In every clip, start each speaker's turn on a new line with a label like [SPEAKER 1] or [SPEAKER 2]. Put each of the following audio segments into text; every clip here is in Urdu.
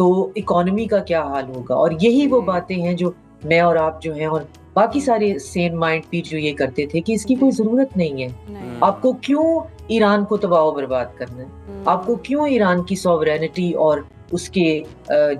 [SPEAKER 1] تو اکانومی کا کیا حال ہوگا. اور یہی وہ باتیں ہیں جو میں اور آپ جو ہیں اور باقی سارے سین مائنڈ پیٹ جو یہ کرتے تھے کہ اس کی کوئی ضرورت نہیں ہے. آپ کو کیوں ایران کو تباہ و برباد کرنا ہے؟ آپ کو کیوں ایران کی سوورینٹی اور اس کے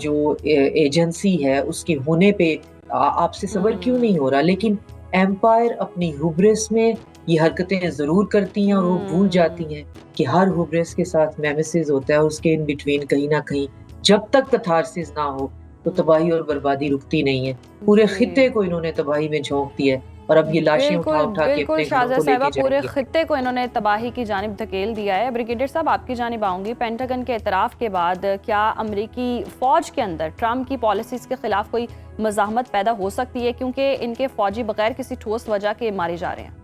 [SPEAKER 1] جو ایجنسی ہے اس کے ہونے پہ آپ سے صبر کیوں نہیں ہو رہا؟ لیکن ایمپائر اپنی ہوبرس میں یہ حرکتیں ضرور کرتی ہیں اور وہ بھول جاتی ہیں کہ ہر ہوبرس کے ساتھ میمیسز ہوتا ہے اور اس کے ان بٹوین کہیں نہ کہیں جب تک کتھارسس نہ ہو تو تباہی اور بربادی رکتی نہیں ہے. پورے خطے کو انہوں نے تباہی میں جھونک دیا ہے اور اب یہ لاشیں اٹھا کے
[SPEAKER 2] بالکل
[SPEAKER 1] اپنے
[SPEAKER 2] شاہزہ
[SPEAKER 1] گھروں کو لے
[SPEAKER 2] صاحبہ
[SPEAKER 1] کے
[SPEAKER 2] پورے
[SPEAKER 1] جائیں گے.
[SPEAKER 2] خطے کو انہوں نے تباہی کی جانب دھکیل دیا ہے. بریگیڈیئر صاحب آپ کی جانب آؤں گی. پینٹاگن کے اعتراف کے بعد کیا امریکی فوج کے اندر ٹرمپ کی پالیسیز کے خلاف کوئی مزاحمت پیدا ہو سکتی ہے کیونکہ ان کے فوجی بغیر کسی ٹھوس وجہ کے مارے جا رہے ہیں؟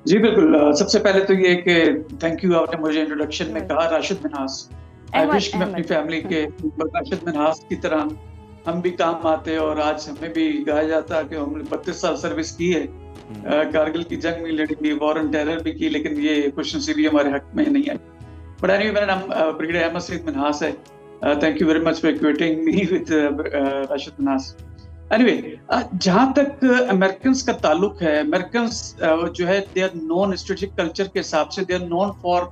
[SPEAKER 3] جی بالکل. سب سے پہلے تو یہ کہ تھینک یو، آپ نے مجھے انٹروڈکشن میں کہا راشد منہاس. آئی وش کہ میں اپنی فیملی کے راشد منہاس کی طرح ہم بھی کام آتے اور آج ہمیں بھی کہا جاتا کہ ہم نے 32 سال سروس کی ہے، کارگل کی جنگ بھی لڑی کی، وار آن ٹیرر بھی کی، لیکن یہ خوش نصیبی ہمارے حق میں نہیں آئی. بٹ اینی وے میرا نام بریگیڈیئر احمد سعید منہاس ہے. Thank you very much for equating me with Rashid Minhas. Anyway جہاں تک امریکنز کا تعلق ہے، امریکنز جو ہے they are known strategic culture کے حساب سے they are known for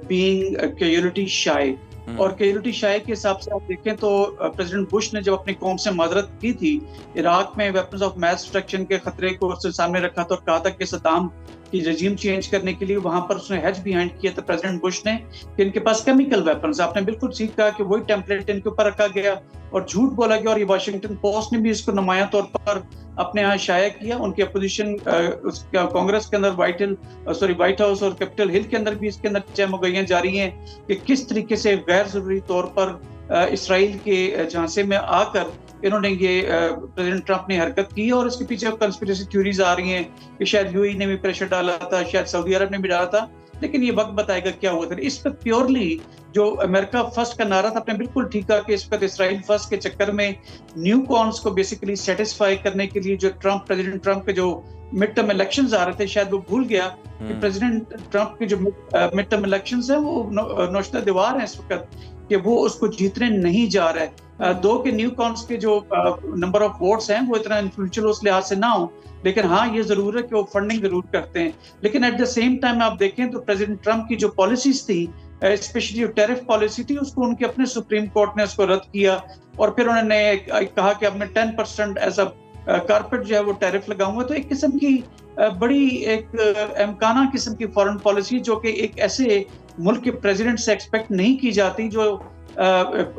[SPEAKER 3] being casualty shy. اور کیجولیٹی شائی کے حساب سے آپ دیکھیں تو پریزیڈنٹ بش نے جب اپنی قوم سے معذرت کی تھی عراق میں ویپنز آف میس ڈسٹرکشن کے خطرے کو اس سے سامنے رکھا تھا اور کہا تھا کہ صدام کی رجیم چینج کرنے کے لیے وہاں پر اس نے ہیج بیہائنڈ کیا تھا پریزیڈنٹ بش نے کہ ان کے پاس کیمیکل ویپنز. آپ نے بالکل ٹھیک کہا کہ وہی ٹیمپلیٹ ان کے اوپر رکھا گیا اور جھوٹ بولا گیا اور یہ واشنگٹن پوسٹ نے بھی اس کو نمایاں طور پر اپنے ہاں شائع کیا. ان کی اپوزیشن کانگریس کے اندر وائٹ ہاؤس اور کیپٹل ہل کے اندر بھی اس کے اندر چہمگوئیاں جاری ہیں کہ کس طریقے سے غیر ضروری طور پر اسرائیل کے جھانسے میں آ کر انہوں نے یہ پریزیڈنٹ ٹرمپ نے حرکت کی. اور اس کے پیچھے کنسپریسی تھیوریز آ رہی ہیں کہ شاید یو ای نے بھی پریشر ڈالا تھا، شاید سعودی عرب نے بھی ڈالا تھا، لیکن یہ وقت بتائے گا کیا ہوا تھا. اس پہ پیورلی جو امریکہ فرسٹ کا نعرہ تھا، آپ نے بالکل ٹھیک کہا کہ اس وقت اسرائیل فرسٹ کے چکر میں نیو کونس کو بیسیکلی سیٹسفائی کرنے کے لیے جو پریزیڈنٹ ٹرمپ کے جو مڈ ٹرم الیکشنز آ رہے تھے، شاید وہ بھول گیا کہ پریزیڈنٹ ٹرمپ کے جو مڈ ٹرم الیکشنز ہیں وہ نوشتہ دیوار ہیں اس وقت کہ وہ اس کو جیتنے نہیں جا رہا ہے. دو کے نیو کونس کے جو نمبر آف ووٹس ہیں وہ اتنا انفلوئنشل اس لحاظ سے نہ ہوں، لیکن ہاں یہ ضرور ہے کہ وہ فنڈنگ ضرور کرتے ہیں. لیکن ایٹ دا سیم ٹائم آپ دیکھیں تو پریزیڈنٹ ٹرمپ کی جو پالیسیز تھی، اسپیشلی جو ٹیرف پالیسی تھی، اس کو ان کے اپنے سپریم کورٹ نے اس کو رد کیا اور پھر انہوں نے کہا کہ اب میں 10% ایز اے کارپیٹ جو ہے وہ ٹیرف لگاؤں گا. تو ایک قسم کی بڑی ایک امکانہ قسم کی فارن پالیسی جو کہ ایک ایسے ملک کے پریزیڈنٹ سے ایکسپیکٹ نہیں کی جاتی جو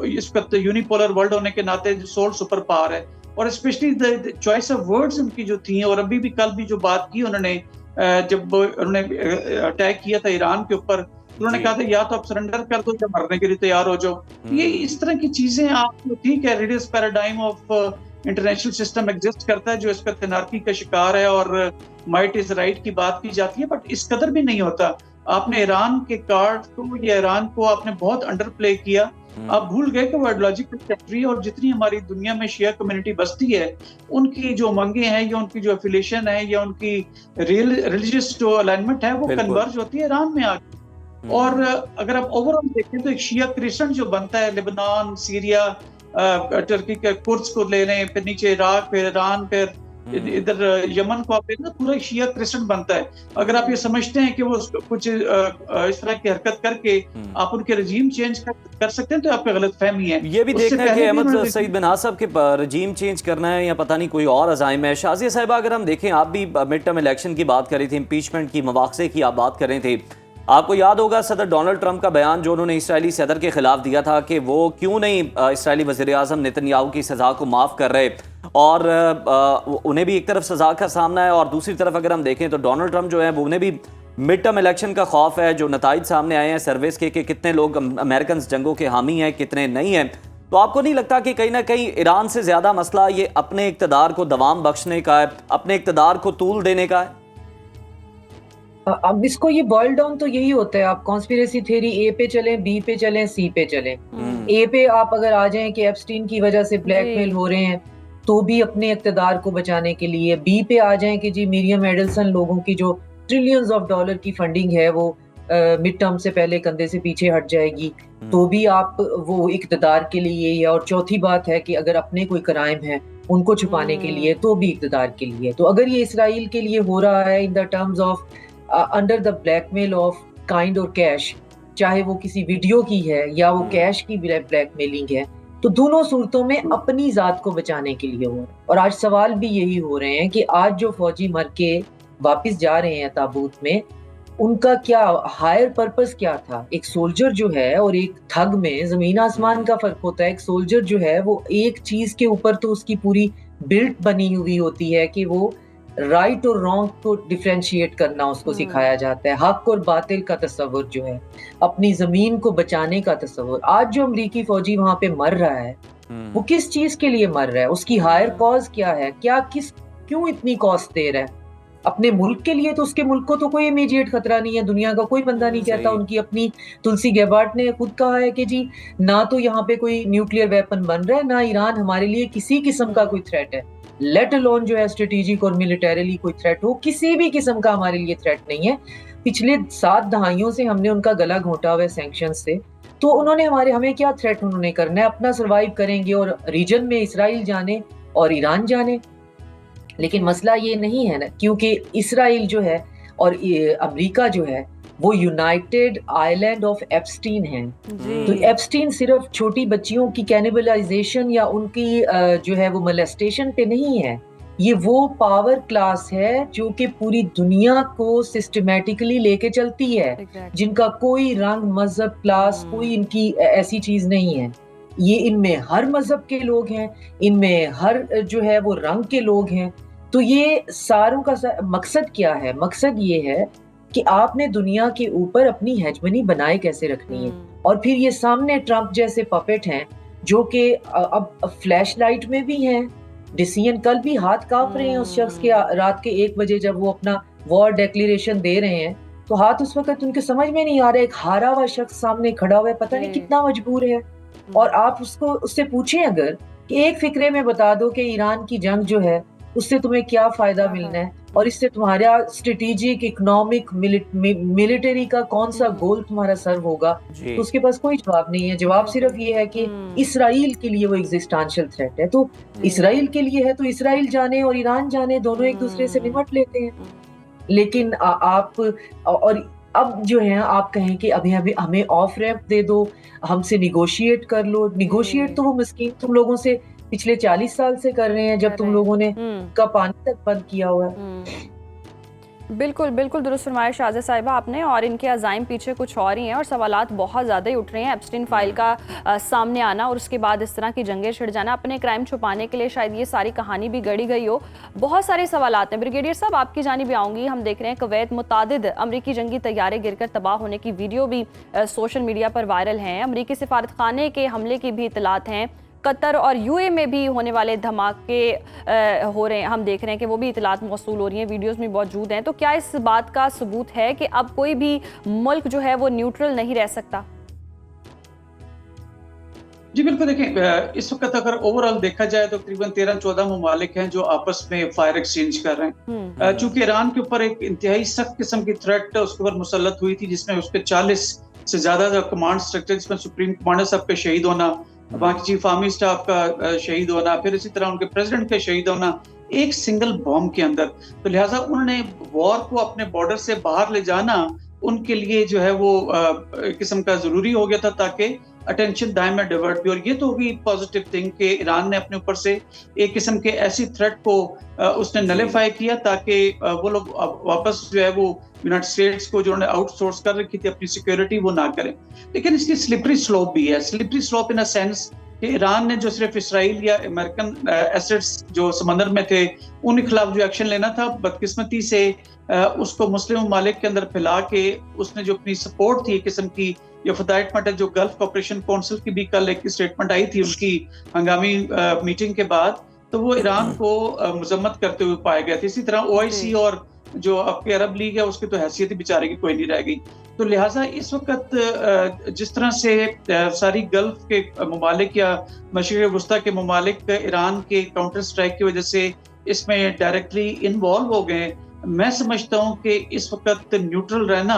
[SPEAKER 3] اس وقت یونیپولر ورلڈ ہونے کے ناطے سول سپر پاور ہے. اور اسپیشلی چوائس آف ورڈز ان کی جو تھیں، اور ابھی بھی کل بھی جو بات کی انہوں نے جب انہوں نے اٹیک کیا تھا ایران کے اوپر، انہوں نے کہا تھا یا تو آپ سرنڈر کر دو یا مرنے کے لیے تیار ہو جاؤ. یہ اس طرح کی چیزیں آپ کو ٹھیک ہے reduce paradigm of international system exist کرتا ہے جو اس وقت انارکی کا شکار ہے اور مائٹ از رائٹ کی بات کی جاتی ہے، بٹ اس قدر بھی نہیں ہوتا. آپ نے ایران کے کارڈ کو یا ایران کو آپ نے بہت انڈر پلے کیا. آپ بھول گئے کہ وہ آئیڈیولوجیکل کنٹری اور جتنی ہماری دنیا میں شیعہ کمیونٹی بستی ہے ان کی جو امنگیں ہیں یا ان کی جو افیلیشن ہے یا ان کی ریلیجیس جو الائنمنٹ ہے وہ کنورج ہوتی ہے ایران میں آ کے. اور اگر آپ اوور آل دیکھیں تو ایک شیعہ کرسچن جو بنتا ہے لبنان، سیریا، ٹرکی کے کردز کو لے لیں، پھر نیچے عراق، پھر ایران، پھر ادھر یمن کو آپ دیکھیں پورا شیعہ کرسچن بنتا ہے. اگر آپ یہ سمجھتے ہیں کہ وہ کچھ اس طرح کی حرکت کر کے آپ ان کے رجیم چینج کر سکتے ہیں تو آپ کی غلط فہمی ہے.
[SPEAKER 4] یہ بھی دیکھنا ہے کہ احمد سعید منہاس صاحب کے رجیم چینج کرنا ہے یا پتہ نہیں کوئی اور عزائم ہے. شازیہ صاحبہ اگر ہم دیکھیں، آپ بھی مڈ ٹرم الیکشن کی بات کر رہی تھی، امپیچمنٹ کی، مواخذے کی آپ بات کر رہے تھے. آپ کو یاد ہوگا صدر ڈونلڈ ٹرمپ کا بیان جو انہوں نے اسرائیلی صدر کے خلاف دیا تھا کہ وہ کیوں نہیں اسرائیلی وزیر اعظم نیتن یاہو کی سزا کو معاف کر رہے، اور انہیں بھی ایک طرف سزا کا سامنا ہے اور دوسری طرف اگر ہم دیکھیں تو ڈونلڈ ٹرمپ جو ہے وہ انہیں بھی مڈ ٹرم الیکشن کا خوف ہے. جو نتائج سامنے آئے ہیں سرویز کے کہ کتنے لوگ امریکنز جنگوں کے حامی ہیں، کتنے نہیں ہیں. تو آپ کو نہیں لگتا کہ کہیں نہ کہیں ایران سے زیادہ مسئلہ یہ اپنے اقتدار کو دوام بخشنے کا ہے، اپنے اقتدار کو طول دینے کا ہے؟
[SPEAKER 1] اب اس کو یہ بوائل ڈاؤن تو یہی ہوتا ہے. آپ کانسپیریسی تھیوری اے پہ چلیں، بی پہ چلیں، سی پہ چلیں. اے پہ آپ اگر آ جائیں کہ ایپسٹین کی وجہ سے بلیک میل ہو رہے ہیں تو بھی اپنے اقتدار کو بچانے کے لیے. بی پہ آ جائیں کہ جی مریم ایڈلسن لوگوں کی جو ٹریلینز آف ڈالر کی فنڈنگ ہے وہ مڈ ٹرم سے پہلے کندھے سے پیچھے ہٹ جائے گی. تو بھی آپ وہ اقتدار کے لیے، یا اور چوتھی بات ہے کہ اگر اپنے کوئی کرائم ہیں ان کو چھپانے کے لیے تو بھی اقتدار کے لیے. تو اگر یہ اسرائیل کے لیے ہو رہا ہے in the terms of under the blackmail of kind اور کیش، چاہے وہ کسی ویڈیو کی ہے یا وہ کیش کی بلیک میلنگ ہے، تو دونوں صورتوں میں اپنی ذات کو بچانے کے لیے ہو رہا ہے. اور آج سوال بھی یہی ہو رہے ہیں کہ آج جو فوجی مر کے واپس جا رہے ہیں تابوت میں، ان کا کیا ہائر پرپس کیا تھا. ایک سولجر جو ہے اور ایک تھگ میں زمین آسمان کا فرق ہوتا ہے. ایک سولجر جو ہے وہ ایک چیز کے اوپر تو اس کی پوری بلٹ بنی ہوئی ہوتی ہے کہ وہ رائٹ اور رانگ کو ڈیفرینشیٹ کرنا اس کو سکھایا جاتا ہے، حق اور باطل کا تصور جو ہے، اپنی زمین کو بچانے کا تصور. آج جو امریکی فوجی وہاں پہ مر رہا ہے وہ کس چیز کے لیے مر رہا ہے؟ اس کی ہائر کاز کیا ہے؟ کیوں اتنی کاسٹ دے رہا ہے؟ اپنے ملک کے لیے تو اس کے ملک کو تو کوئی امیجیٹ خطرہ نہیں ہے، دنیا کا کوئی بندہ نہیں کہتا. ان کی اپنی تلسی گیبارٹ نے خود کہا ہے کہ جی نہ تو یہاں پہ کوئی نیوکلیئر ویپن بن رہا ہے، نہ ایران ہمارے لیے کسی قسم کا کوئی تھریٹ ہے، لیٹ الون جو ہے اسٹریٹجک اور ملٹریلی کوئی تھریٹ ہو، کسی بھی قسم کا ہمارے لیے تھریٹ نہیں ہے. پچھلے 7 دہائیوں سے ہم نے ان کا گلا گھونٹا ہوا ہے سینکشن سے، تو انہوں نے ہمیں کیا تھریٹ انہوں نے کرنا ہے؟ اپنا سروائیو کریں گے اور ریجن میں اسرائیل جانے اور ایران جانے. لیکن مسئلہ یہ نہیں ہے نا، کیونکہ اسرائیل جو ہے اور امریکہ جو ہے وہ یونائٹڈ آئیلینڈ آف ایپسٹین ہیں. تو ایپسٹین صرف چھوٹی بچیوں کی کینیبلائزیشن یا ان کی جو ہے وہ ملیسٹیشن پہ نہیں ہے، یہ وہ پاور کلاس ہے جو کہ پوری دنیا کو سسٹمیٹکلی لے کے چلتی ہے، جن کا کوئی رنگ مذہب کلاس کوئی ان کی ایسی چیز نہیں ہے. یہ ان میں ہر مذہب کے لوگ ہیں، ان میں ہر جو ہے وہ رنگ کے لوگ ہیں. تو یہ ساروں کا مقصد کیا ہے؟ مقصد یہ ہے کہ آپ نے دنیا کے اوپر اپنی ہیجمنی بنائے کیسے رکھنی ہے. اور پھر یہ سامنے ٹرمپ جیسے پپٹ ہیں جو کہ اب فلیش لائٹ میں بھی ہیں، ڈیسیژن کل بھی ہاتھ کانپ رہے ہیں اس شخص کے رات کے 1 بجے جب وہ اپنا وار ڈیکلیریشن دے رہے ہیں، تو ہاتھ اس وقت ان کے سمجھ میں نہیں آ رہا. ایک ہارا ہوا شخص سامنے کھڑا ہوا ہے، پتہ نہیں کتنا مجبور ہے. اور آپ اس سے پوچھیں اگر کہ ایک فکرے میں بتا دو کہ ایران کی جنگ جو ہے اس سے تمہیں کیا فائدہ ملنا ہے اور اس سے تمہارا اسٹریٹجک اکنامک ملٹری کا کون سا گول تمہارا سر ہوگا، تو اس کے پاس کوئی جواب نہیں ہے. جواب صرف یہ ہے کہ اسرائیل کے لیے وہ ایگزسٹانشل تھریٹ ہے. تو اسرائیل کے لیے ہے تو اسرائیل جانے اور ایران جانے، دونوں ایک دوسرے سے نمٹ لیتے ہیں. لیکن آپ اور اب جو ہے آپ کہیں کہ ابھی ہمیں آف ریمپ دے دو، ہم سے نیگوشیٹ کر لو. نیگوشیٹ تو وہ مسکین تم لوگوں سے پچھلے 40 سال سے کر رہے ہیں جب تم لوگوں نے کا پانی تک بند کیا ہوا ہے.
[SPEAKER 2] بالکل بالکل درست فرمایا شازیہ صاحبہ آپ نے. اور ان کے عزائم پیچھے کچھ اور ہی ہیں اور سوالات بہت زیادہ ہی اٹھ رہے ہیں. ایپسٹین فائل کا سامنے آنا اور اس کے بعد اس طرح کی جنگیں چھڑ جانا، اپنے کرائم چھپانے کے لیے شاید یہ ساری کہانی بھی گڑی گئی ہو. بہت سارے سوالات ہیں. بریگیڈیئر صاحب آپ کی جانب بھی آؤں گی. ہم دیکھ رہے ہیں کویت متعدد امریکی جنگی طیارے گر کر تباہ ہونے کی ویڈیو بھی سوشل میڈیا پر وائرل ہیں. امریکی سفارت خانے کے حملے کی بھی اطلاعات ہیں. قطر اور یو اے میں بھی ہونے والے دھماکے ہو رہے ہیں، ہم دیکھ رہے ہیں کہ وہ بھی اطلاعات موصول ہو رہی ہیں، ویڈیوز میں موجود ہیں. تو کیا اس بات کا ثبوت ہے کہ اب کوئی بھی ملک جو ہے وہ نیوٹرل نہیں رہ سکتا؟
[SPEAKER 3] جی بالکل. دیکھیں اس وقت اگر اوور آل دیکھا جائے تو تقریباً 13-14 ممالک ہیں جو آپس میں فائر ایکسچینج کر رہے ہیں. چونکہ ایران کے اوپر ایک انتہائی سخت قسم کی تھریٹ اس کے اوپر مسلط ہوئی تھی، جس میں اس کے 40 سے زیادہ کمانڈ سٹرکچر، جس میں سپریم کمانڈر صاحب کے شہید ہونا، باقی چیف آرمی اسٹاف کا شہید ہونا، پھر اسی طرح ان کے پریزیڈنٹ کا شہید ہونا ایک سنگل بم کے اندر. تو لہٰذا انہوں نے وار کو اپنے بارڈر سے باہر لے جانا ان کے لیے جو ہے وہ ایک قسم کا ضروری ہو گیا تھا تاکہ اٹینشن دائیں میں ڈیورٹ بھی. اور یہ تو ہوگی پازیٹیو تھنگ کہ ایران نے اپنے اوپر سے ایک قسم کے ایسی تھریٹ کو اس نے نلیفائی کیا تاکہ وہ لوگ واپس جو ہے وہ یونائٹڈ اسٹیٹس کو جو انہوں نے آؤٹ سورس کر رکھی تھی اپنی سیکیورٹی وہ نہ کریں. لیکن اس کی سلپری سلوپ بھی ہے. Slippery slope in a sense کہ ایران نے جو صرف اسرائیل یا امریکن ایسٹس جو سمندر میں تھے ان کے خلاف جو ایکشن لینا تھا، بدقسمتی سے اس کو مسلم ممالک کے اندر پھیلا کے اس نے جو اپنی سپورٹ تھی ایک قسم کی، یہ فدائٹمنٹ ہے جو گلف کوپریشن کونسل کی بھی کل ایک اسٹیٹمنٹ آئی تھی ان کی ہنگامی میٹنگ کے بعد، تو وہ ایران کو مذمت کرتے ہوئے پائے گئے تھے. اسی طرح OIC اور جو آپ کی عرب لیگ ہے اس کی تو حیثیت ہی بیچارے کی کوئی نہیں رہ گئی. تو لہٰذا اس وقت جس طرح سے ساری گلف کے ممالک یا مشرق وسطیٰ کے ممالک ایران کے کاؤنٹر اسٹرائک کی وجہ سے اس میں ڈائریکٹلی انوالو ہو گئے، میں سمجھتا ہوں کہ اس وقت نیوٹرل رہنا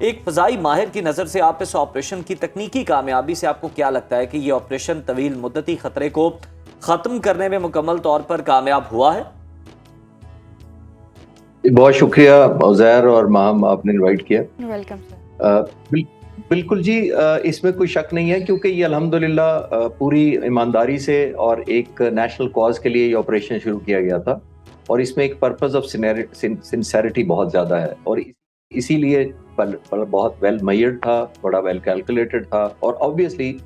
[SPEAKER 4] ایک فضائی ماہر کی نظر سے آپ اس آپریشن کی تکنیکی کامیابی سے آپ کو کیا لگتا ہے کہ یہ آپریشن طویل مدتی خطرے کو ختم کرنے میں مکمل طور پر کامیاب ہوا ہے؟
[SPEAKER 5] بہت شکریہ عزیر اور ماہم، آپ نے انوائٹ کیا.
[SPEAKER 2] Welcome sir.
[SPEAKER 5] بالکل جی، اس میں کوئی شک نہیں ہے کیونکہ یہ الحمدللہ پوری ایمانداری سے اور ایک نیشنل کاز کے لیے یہ آپریشن شروع کیا گیا تھا، اور اس میں ایک پرپز آف سنسیریٹی بہت زیادہ ہے، اور اسی لیے بہت ویل میئرڈ تھا، بڑا ویل کیلکولیٹڈ تھا. اور آبویسلی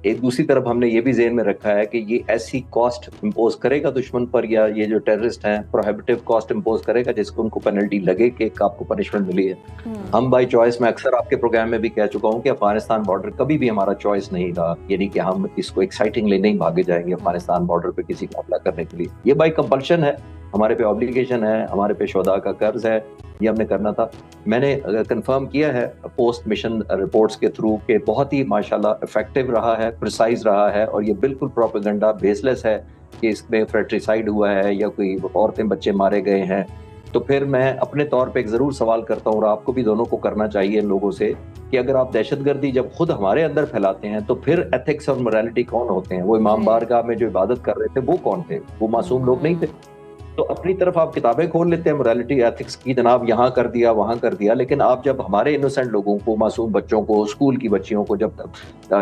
[SPEAKER 5] ایک دوسری طرف ہم نے یہ بھی ذہن میں رکھا ہے کہ یہ ایسی کاسٹ امپوز کرے گا دشمن پر، یا یہ جو ٹیررسٹ ہیں پروہیبٹیو کاسٹ امپوز کرے گا جس کو ان کو پینلٹی لگے کہ آپ کو پنشمنٹ ملی ہے. ہم بائی چوائس، میں اکثر آپ کے پروگرام میں بھی کہہ چکا ہوں کہ افغانستان بارڈر کبھی بھی ہمارا چوائس نہیں رہا، یعنی کہ ہم اس کو ایکسائٹنگلی نہیں بھاگے جائیں گے افغانستان بارڈر پہ کسی کا حملہ کرنے کے لیے. یہ بائی کمپلشن ہے، ہمارے پہ آبلیگیشن ہے، ہمارے پہ شہداء کا قرض ہے، یہ ہم نے کرنا تھا. میں نے کنفرم کیا ہے پوسٹ مشن رپورٹس کے تھرو کہ بہت ہی ماشاءاللہ افیکٹو رہا ہے، پریسائز رہا ہے، اور یہ بالکل پروپیگنڈا بیس لیس ہے کہ اس میں فریٹریسائڈ ہوا ہے یا کوئی عورتیں بچے مارے گئے ہیں. تو پھر میں اپنے طور پہ ایک ضرور سوال کرتا ہوں، اور آپ کو بھی دونوں کو کرنا چاہیے ان لوگوں سے، کہ اگر آپ دہشت گردی جب خود ہمارے اندر پھیلاتے ہیں تو پھر ایتھکس اور موریلٹی کون ہوتے ہیں؟ وہ امام بارگاہ میں جو عبادت کر رہے تھے وہ کون تھے؟ وہ معصوم لوگ نہیں تھے. تو اپنی طرف آپ کتابیں کھول لیتے ہیں موریلٹی ایتھکس کی، جناب یہاں کر دیا وہاں کر دیا، لیکن آپ جب ہمارے انوسینٹ لوگوں کو، معصوم بچوں کو، اسکول کی بچیوں کو جب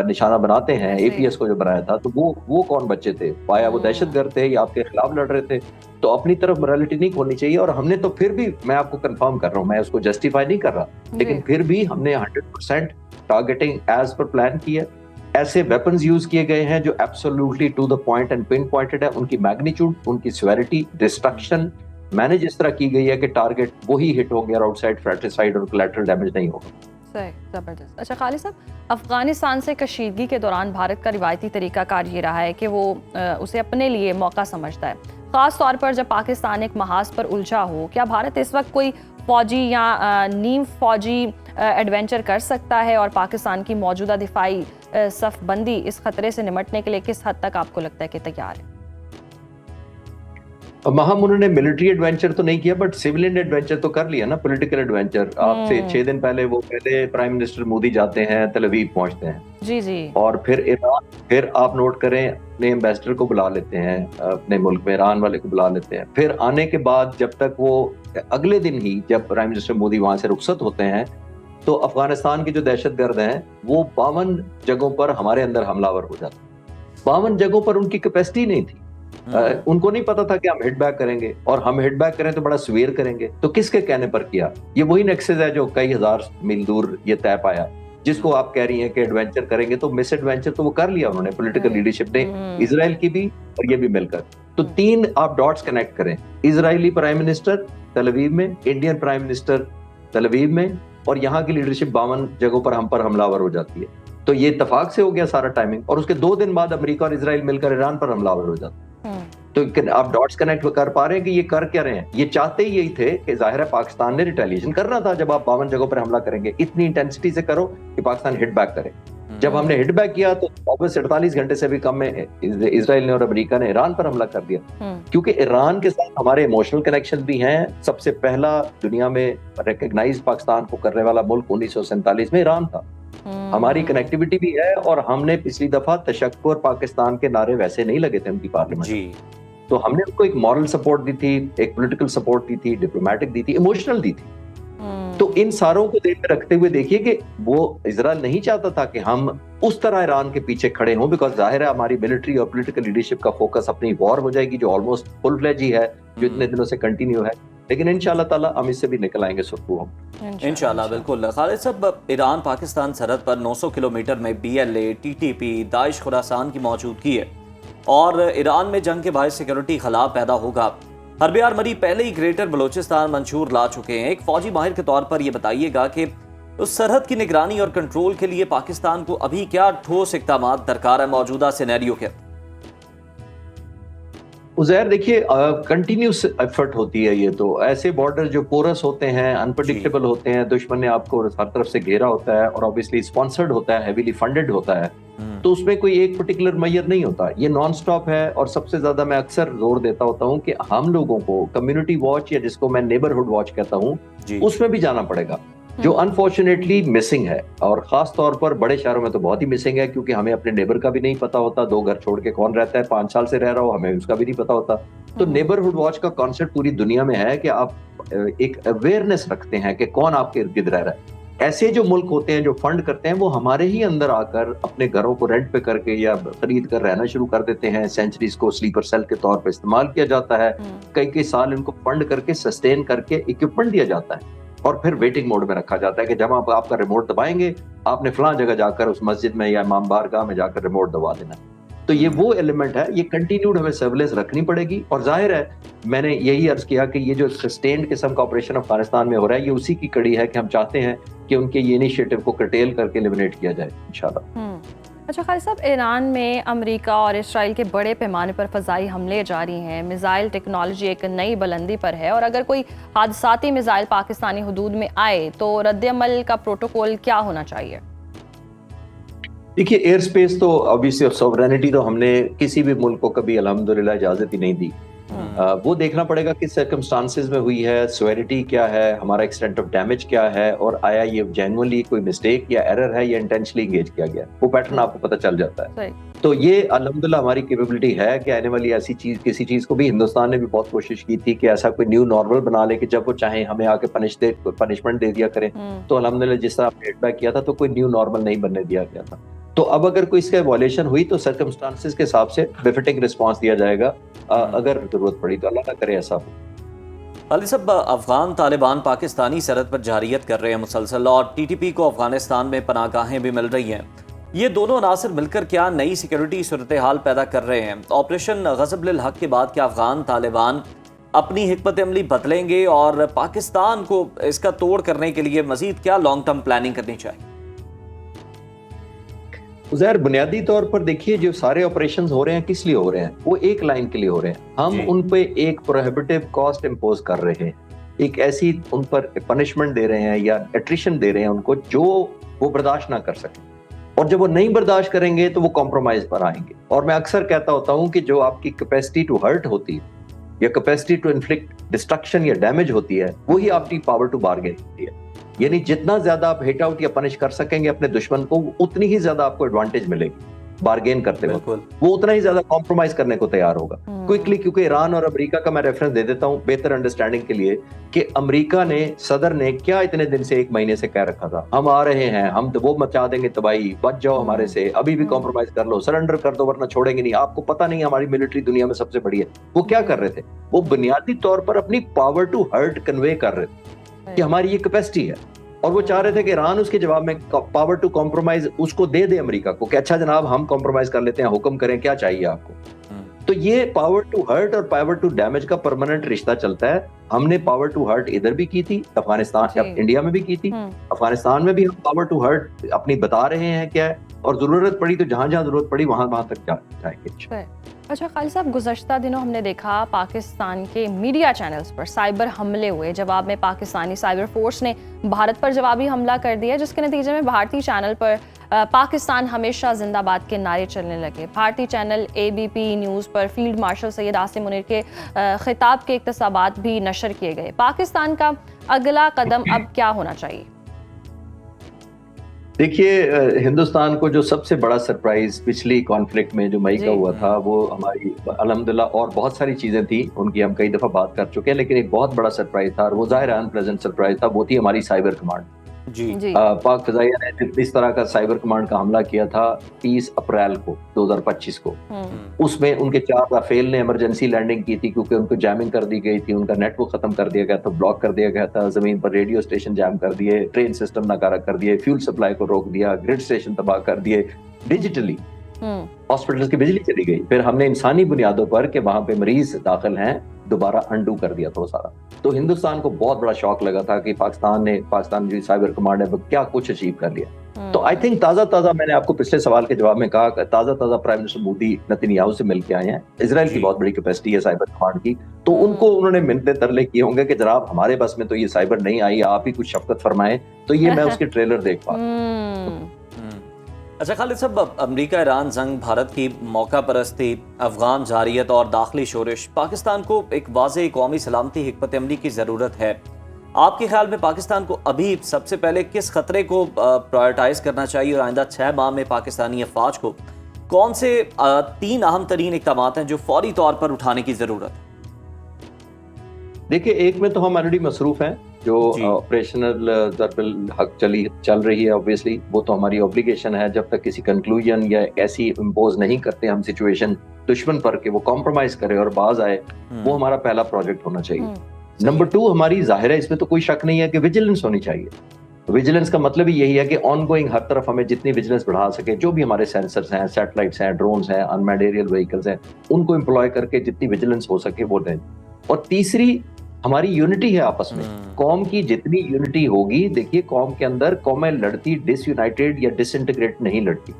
[SPEAKER 5] نشانہ بناتے ہیں، اے پی ایس کو جو بنایا تھا، تو وہ کون بچے تھے؟ پایا وہ دہشت گرد تھے یا آپ کے خلاف لڑ رہے تھے؟ تو اپنی طرف موریلٹی نہیں کھولنی چاہیے. اور ہم نے تو پھر بھی، میں آپ کو کنفرم کر رہا ہوں، میں اس کو جسٹیفائی نہیں کر رہا، لیکن پھر بھی ہم نے 100% ٹارگیٹنگ ایز پر پلان کی ہے. ایسے ویپنز یوز کیے گئے ہیں جو absolutely to the point and pinpointed ہے، ان کی میگنیچیوڈ، ان کی سیویریٹی، ڈسٹرکشن مینج اس طرح کی گئی ہے کہ ٹارگیٹ وہی ہٹ ہو گیا، اور آؤٹ سائڈ فریٹریسائڈ اور کولیٹرل ڈیمیج نہیں ہوگا.
[SPEAKER 2] صحیح، زبردست. اچھا خالد صاحب، افغانستان سے کشیدگی کے دوران بھارت کا روایتی طریقہ کار یہ رہا ہے کہ وہ اسے اپنے لیے موقع سمجھتا ہے، خاص طور پر جب پاکستان ایک محاذ پر الجھا ہو. کیا بھارت اس وقت کوئی فوجی یا نیم فوجی ایڈونچر کر سکتا ہے، اور پاکستان کی موجودہ دفاعی صف بندی اس خطرے سے نمٹنے کے لیے کس حد تک آپ کو لگتا ہے کہ تیار ہے؟
[SPEAKER 5] مہم انہوں نے ملٹری ایڈونچر تو نہیں کیا، بٹ سیولین ایڈونچر تو کر لیا نا، پولیٹیکل ایڈونچر. آپ سے 6 دن پہلے وہ پہلے پرائم منسٹر مودی جاتے ہیں، تل ابیب پہنچتے ہیں،
[SPEAKER 2] جی جی،
[SPEAKER 5] اور پھر ایران، پھر آپ نوٹ کریں اپنے ایمبیسڈر کو بلا لیتے ہیں، اپنے ملک میں ایران والے کو بلا لیتے ہیں. پھر آنے کے بعد جب تک وہ اگلے دن ہی جب پرائم منسٹر مودی وہاں سے رخصت ہوتے ہیں، تو افغانستان کے جو دہشت گرد ہیں وہ 52 جگہوں پر ہمارے اندر حملہ ور ہو جاتے ہیں. 52 جگہوں پر ان کی کیپیسٹی نہیں تھی. ان کو نہیں پتا تھا کہ ہم ہٹ بیک کریں گے، اور ہم ہٹ بیک کریں تو بڑا سویر کریں گے. تو کس کے کہنے پر کیا؟ یہ وہی نیکسس ہے جو کئی ہزار میل دور یہ طے پایا، جس کو آپ کہہ رہی ہیں کہ ایڈونچر کریں گے. تو مس ایڈونچر تو وہ کر لیا انہوں نے، پولیٹیکل لیڈرشپ نے، اسرائیل کی بھی اور یہ بھی مل کر. تو 3 آپ ڈاٹس کنیکٹ کریں، اسرائیلی پرائم منسٹر تل ابیب میں، انڈین پرائم منسٹر تل ابیب میں، اور یہاں کی لیڈرشپ 52 جگہوں پر ہم پر حملہ ور ہو جاتی ہے. تو یہ اتفاق سے ہو گیا سارا ٹائمنگ، اور اس کے 2 دن بعد امریکہ اور اسرائیل مل کر ایران پر حملہ ور ہو جاتا ہے. تو آپ ڈاٹس کنیکٹ کر پا رہے ہیں کہ یہ کر کیا رہے ہیں؟ یہ چاہتے ہی یہی تھے کہ ظاہر ہے پاکستان نے ریٹیلیشن کرنا تھا. جب آپ 52 جگہوں پر حملہ کریں گے، اتنی انٹینسٹی سے کرو کہ پاکستان ہٹ بیک کرے. جب ہم نے ہٹ بیک کیا تو واپس 48 گھنٹے سے بھی کم میں اسرائیل نے اور امریکہ نے ایران پر حملہ کر دیا. کیونکہ ایران کے ساتھ ہمارے ایموشنل کنیکشن بھی ہیں. سب سے پہلا دنیا میں ریکگنائز پاکستان کو کرنے والا ملک 1947 میں ایران تھا. ہماری کنیکٹیوٹی بھی ہے، اور ہم نے پچھلی دفعہ تشکر پاکستان کے نعرے ویسے نہیں لگے تھے ان کی پارلیمنٹ. تو ہم نے ان کو ایک مورل سپورٹ دی تھی، ایک پولیٹیکل سپورٹ دی تھی، ڈپلومیٹک دی تھی، ایموشنل دی تھی. تو ان ساروں کو ذہن میں رکھتے ہوئے دیکھیے کہ وہ اسرائیل نہیں چاہتا تھا کہ ہم اس طرح ایران کے پیچھے کھڑے ہوں، بیکاز ظاہر ہے ہماری ملٹری اور پولیٹیکل لیڈرشپ کا فوکس اپنی وار ہو جائے گی، جو آلموسٹ فل فلیج ہی ہے، جو اتنے دنوں سے کنٹینیو ہے. لیکن انشاءاللہ تعالی ہم اس سے بھی نکل آئیں گے سرخو ہم
[SPEAKER 4] انشاءاللہ. بالکل خالد صاحب، ایران پاکستان سرحد پر 900 کلومیٹر میں BLA، TTP، داعش خراسان کی موجودگی ہے، اور ایران میں جنگ کے باعث سیکیورٹی خلا پیدا ہوگا. حرب آرمری پہلے ہی گریٹر بلوچستان منشور لا چکے ہیں. ایک فوجی ماہر کے طور پر یہ بتائیے گا کہ اس سرحد کی نگرانی اور کنٹرول کے لیے پاکستان کو ابھی کیا ٹھوس اقدامات درکار ہے موجودہ سینیریو کے؟
[SPEAKER 5] عزیر دیکھیے، کنٹینیوس ایفرٹ ہوتی ہے. یہ تو ایسے بارڈر جو پورس ہوتے ہیں، انپریڈکٹیبل ہوتے ہیں، دشمن نے آپ کو ہر طرف سے گھیرا ہوتا ہے، اور obviously اسپانسرڈ ہوتا ہے، ہیویلی فنڈڈ ہوتا ہے، تو اس میں کوئی ایک پرٹیکولر میئر نہیں ہوتا. یہ نان سٹاپ ہے. اور سب سے زیادہ میں اکثر زور دیتا ہوتا ہوں کہ ہم لوگوں کو کمیونٹی واچ، یا جس کو میں نیبرہڈ واچ کہتا ہوں، اس میں بھی جانا پڑے گا. جو انفارچونیٹلی مسنگ ہے, اور خاص طور پر بڑے شہروں میں تو بہت ہی مسنگ ہے, کیونکہ ہمیں اپنے نیبر کا بھی نہیں پتا ہوتا, 2 گھر چھوڑ کے کون رہتا ہے, 5 سال سے رہ رہا ہو, ہمیں اس کا بھی نہیں پتا ہوتا. تو نیبرہڈ واچ کا کانسیپٹ پوری دنیا میں ہے کہ آپ ایک اویئرنیس رکھتے ہیں کہ کون آپ کے ارد گرد رہ رہا ہے. ایسے جو ملک ہوتے ہیں جو فنڈ کرتے ہیں, وہ ہمارے ہی اندر آ کر اپنے گھروں کو رینٹ پہ کر کے یا خرید کر رہنا شروع کر دیتے ہیں. سینچریز کو سلیپر سیل کے طور پہ استعمال کیا جاتا ہے, کئی سال ان کو فنڈ کر کے سسٹین کر کے اکوپمنٹ دیا جاتا ہے, اور پھر ویٹنگ موڈ میں رکھا جاتا ہے کہ جب آپ کا ریموٹ دبائیں گے, آپ نے فلاں جگہ جا کر اس مسجد میں یا امام بارگاہ میں جا کر ریموٹ دبا دینا. تو یہ وہ ایلیمنٹ ہے, یہ کنٹینیوڈ ہمیں سرویلنس رکھنی پڑے گی. اور ظاہر ہے میں نے یہی عرض کیا کہ یہ جو سسٹینڈ قسم کا آپریشن افغانستان میں ہو رہا ہے, یہ اسی کی کڑی ہے کہ ہم چاہتے ہیں کہ ان کے یہ انیشیٹو کو کرٹیل کر کے ایلیمنیٹ کیا جائے انشاءاللہ.
[SPEAKER 2] اچھا خالد صاحب، ایران میں امریکہ اور اسرائیل کے بڑے پیمانے پر فضائی حملے جاری ہیں، میزائل ٹیکنالوجی ایک نئی بلندی پر ہے، اور اگر کوئی حادثاتی میزائل پاکستانی حدود میں آئے تو رد عمل کا پروٹوکول کیا ہونا چاہیے؟
[SPEAKER 5] دیکھیے ایئر سپیس تو obviously سوورینٹی تو ہم نے کسی بھی ملک کو کبھی الحمدللہ اجازت ہی نہیں دی. وہ دیکھنا پڑے گا کہ سرکمسٹانسز میں ہوئی ہے، سیویریٹی کیا ہے، ہمارا ایکسٹینٹ آف ڈیمیج کیا ہے، اور آیا یہ جینوئنلی کوئی مسٹیک یا ایرر ہے یا انٹینشنلی انگیج کیا گیا. وہ پیٹرن آپ کو پتہ چل جاتا ہے. تو یہ الحمدللہ ہماری کیپیبلٹی ہے کہ آنے والی ایسی چیز، کسی چیز کو بھی ہندوستان نے بھی بہت کوشش کی تھی کہ ایسا کوئی نیو نارمل بنا لے کہ جب وہ چاہیں ہمیں آ کے پنشمنٹ دے دیا کریں. تو الحمدللہ جس طرح فیڈ بیک کیا تھا تو کوئی نیو نارمل نہیں بننے دیا گیا تھا. تو اب اگر کوئی اس کا ایوالویشن ہوئی تو سرکمسٹانسز کے حساب سے بفٹنگ رسپانس دیا جائے گا، اگر ضرورت پڑی تو اللہ نہ کرے ایسا ہو.
[SPEAKER 4] خالد صاحب، افغان طالبان پاکستانی سرحد پر جارحیت کر رہے ہیں مسلسل، اور ٹی ٹی پی کو افغانستان میں پناہ گاہیں بھی مل رہی ہیں. یہ دونوں عناصر مل کر کیا نئی سیکیورٹی صورتحال پیدا کر رہے ہیں؟ آپریشن غضب للحق کے بعد کیا افغان طالبان اپنی حکمت عملی بدلیں گے، اور پاکستان کو اس کا توڑ کرنے کے لیے مزید کیا لانگ ٹرم پلاننگ کرنی چاہیے؟
[SPEAKER 5] ظاہر بنیادی طور پر دیکھیے جو سارے آپریشنز ہو رہے ہیں کس لیے ہو رہے ہیں؟ وہ ایک لائن کے لیے ہو رہے ہیں. ہم ان پہ ایک پروہیبٹیو کاسٹ امپوز کر رہے ہیں، ایک ایسی ان پر پنشمنٹ دے رہے ہیں یا ایٹریشن دے رہے ہیں ان کو جو وہ برداشت نہ کر سکیں، اور جب وہ نہیں برداشت کریں گے تو وہ کمپرومائز پر آئیں گے. اور میں اکثر کہتا ہوتا ہوں کہ جو آپ کی کیپیسٹی ٹو ہرٹ ہوتی ہے یا کیپیسٹی ٹو انفلکٹ ڈسٹرکشن یا ڈیمیج ہوتی ہے، وہی آپ کی پاور ٹو بارگین ہوتی ہے. یعنی جتنا زیادہ آپ ہٹ آؤٹ یا پنش کر سکیں گے اپنے دشمن کو، اتنی ہی زیادہ آپ کو ایڈوانٹیج ملے گی بارگین کرتے ہوئے. وہ اتنا ہی زیادہ کمپرومائز کرنے کو تیار ہوگا کوئکلی. کیونکہ ایران اور امریکہ کا میں ریفرنس دے دیتا ہوں بہتر انڈرسٹینڈنگ کے لیے، کہ امریکہ نے صدر نے کیا اتنے دن سے 1 مہینے سے کہہ رکھا تھا، ہم آ رہے ہیں، ہم تو وہ مچا دیں گے تباہی، بچ جاؤ ہمارے سے، ابھی بھی کمپرومائز کر لو، سرنڈر کر دو ورنہ چھوڑیں گے نہیں. آپ کو پتہ نہیں ہماری ملٹری دنیا میں سب سے بڑی ہے. وہ کیا کر رہے تھے؟ وہ بنیادی طور پر اپنی پاور ٹو ہرٹ کنوے کر رہے تھے کہ ہماری یہ کیپیسٹی ہے. اور وہ چاہ رہے تھے کہ ایران اس کے جواب میں پاور ٹو کمپرومائز اس کو دے دے امریکہ کو، کہ اچھا جناب ہم کمپرومائز کر لیتے ہیں، حکم کریں کیا چاہیے آپ کو. تو یہ پاور ٹو ہرٹ اور پاور ٹو ڈیمیج کا پرماننٹ رشتہ چلتا ہے. ہم نے پاور ٹو ہرٹ ادھر بھی کی تھی، افغانستان انڈیا میں بھی کی تھی، افغانستان میں بھی ہم پاور ٹو ہرٹ اپنی بتا رہے ہیں کیا ہے، اور ضرورت پڑی تو جہاں جہاں ضرورت پڑی وہاں تک جائیں گے.
[SPEAKER 2] اچھا خالد صاحب، گزشتہ دنوں ہم نے دیکھا پاکستان کے میڈیا چینلز پر سائبر حملے ہوئے. جواب میں پاکستانی سائبر فورس نے بھارت پر جوابی حملہ کر دیا، جس کے نتیجے میں بھارتی چینل پر پاکستان ہمیشہ زندہ باد کے نعرے چلنے لگے. بھارتی چینل ABP نیوز پر فیلڈ مارشل سید عاصم منیر کے خطاب کے اقتباسات بھی نشر کیے گئے. پاکستان کا اگلا قدم اب کیا ہونا چاہیے؟
[SPEAKER 5] دیکھیے ہندوستان کو جو سب سے بڑا سرپرائز پچھلی کانفلکٹ میں جو مئی کا ہوا تھا، وہ ہماری الحمدللہ، اور بہت ساری چیزیں تھیں ان کی ہم کئی دفعہ بات کر چکے ہیں، لیکن ایک بہت بڑا سرپرائز تھا، اور وہ ظاہر ان پریزنٹ سرپرائز تھا، وہ تھی ہماری سائبر کمانڈ. پاک فضائیہ نے اس طرح کا سائبر کمانڈ کا حملہ کیا تھا 30 اپریل کو 2025 کو. اس میں ان کے 4 رافیل نے ایمرجنسی لینڈنگ کی تھی، کیونکہ ان کو جیمنگ کر دی گئی تھی، ان کا نیٹ ورک ختم کر دیا گیا تھا، بلاک کر دیا گیا تھا، زمین پر ریڈیو اسٹیشن جام کر دیے، ٹرین سسٹم ناکارہ کر دیے، فیول سپلائی کو روک دیا، گریڈ اسٹیشن تباہ کر دیے، ڈیجیٹلی ہاسپٹلز کی بجلی چلی گئی. پھر ہم نے انسانی بنیادوں پر کہ وہاں پہ مریض داخل ہیں دوبارہ انڈو کر دیا تھا سارا. تو ہندوستان کو بہت بڑا شوق لگا تھا کہ پاکستان جو سائبر کمانڈ ہے وہ کیا کچھ اچیو کر لیا. تو آئی تھنک تازہ میں نے آپ کو پچھلے سوال کے جواب میں کہا کہ تازہ پرائم منسٹر مودی نتنیاہو سے مل کے آئے ہیں. اسرائیل کی بہت بڑی کیپیسٹی ہے سائبر کمانڈ کی، تو ان کو انہوں نے منتیں ترلے کیے ہوں گے کہ جناب ہمارے بس میں تو یہ سائبر نہیں آئی، آپ ہی کچھ شفقت فرمائیں. تو یہ میں اس کے ٹریلر دیکھ پا.
[SPEAKER 4] اچھا خالد صاحب، امریکہ ایران جنگ، بھارت کی موقع پرستی، افغان جارحیت اور داخلی شورش، پاکستان کو ایک واضح قومی سلامتی حکمت عملی کی ضرورت ہے. آپ کے خیال میں پاکستان کو ابھی سب سے پہلے کس خطرے کو پرائرٹائز کرنا چاہیے اور آئندہ 6 ماہ میں پاکستانی افواج کو کون سے 3 اہم ترین اقدامات ہیں جو فوری طور پر اٹھانے کی ضرورت ہے؟
[SPEAKER 5] دیکھیے، ایک میں تو ہم آلریڈی مصروف ہیں، جو آپریشنل ضرب الحق چل رہی ہے، obviously وہ تو ہماری اوبلیگیشن ہے، جب تک کسی کنکلوژن یا ایسی امپوز نہیں کرتے ہم سچویشن دشمن پر کہ وہ کمپرومائز کرے اور باز آئے، وہ ہمارا پہلا پروجیکٹ ہونا چاہیے۔ نمبر 2، ہماری ظاہر ہے اس میں تو کوئی شک نہیں ہے کہ ویجیلنس ہونی چاہیے۔ ویجیلنس کا مطلب ہی یہی ہے کہ آن گوئنگ ہر طرف ہمیں جتنی ویجیلنس بڑھا سکے، جو بھی ہمارے سینسرز ہیں، سیٹلائٹس ہیں، ڈرونز ہیں، انمینڈ ایریل وہیکلز ہیں، ان کو امپلوائے کر کے جتنی ویجیلنس ہو سکے وہ دیں۔ اور تیسری، ہماری یونٹی ہے آپس میں، قوم کی جتنی یونٹی ہوگی، دیکھیے قوم کے اندر قومیں لڑتی ڈس یونائٹیڈ یا ڈس انٹیگریٹ نہیں لڑتی،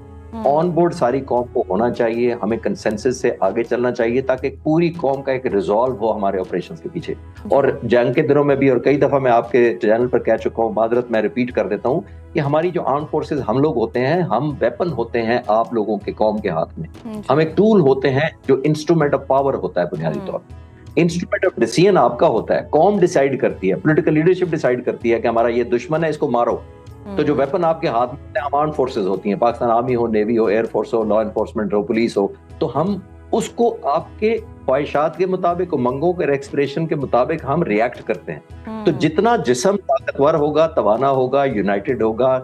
[SPEAKER 5] آن بورڈ ساری قوم کو ہونا چاہیے، ہمیں کنسنسس سے آگے چلنا چاہیے تاکہ پوری قوم کا ایک ریزالو ہو ہمارے آپریشنز کے پیچھے۔ اور جنگ کے دنوں میں بھی، اور کئی دفعہ میں آپ کے چینل پر کہہ چکا ہوں، معذرت میں ریپیٹ کر دیتا ہوں، کہ ہماری جو آرم فورسز ہم لوگ ہوتے ہیں، ہم ویپن ہوتے ہیں آپ لوگوں کے قوم کے ہاتھ میں، ہم ایک ٹول ہوتے ہیں جو انسٹرومنٹ آف پاور ہوتا ہے بنیادی طور پر۔ انسٹرومنٹ آف ڈیسیژن آپ کا ہوتا ہے، قوم ڈیسائیڈ کرتی ہے، پولیٹیکل لیڈرشپ ڈیسائیڈ کرتی ہے کہ ہمارا یہ دشمن ہے، اس کو مارو۔ تو جو ویپن آپ کے ہاتھ میں ہم آرم فورسز ہوتی ہیں، پاکستان آرمی ہو، نیوی ہو، ایئر فورس ہو، لا انفورسمنٹ ہو، پولیس ہو، تو ہم اس کو آپ کے خواہشات کے مطابق، امنگوں کے ایکسپریشن کے مطابق ہم ریئیکٹ کرتے ہیں۔ تو جتنا جسم طاقتور ہوگا، توانا ہوگا، یونائٹڈ ہوگا،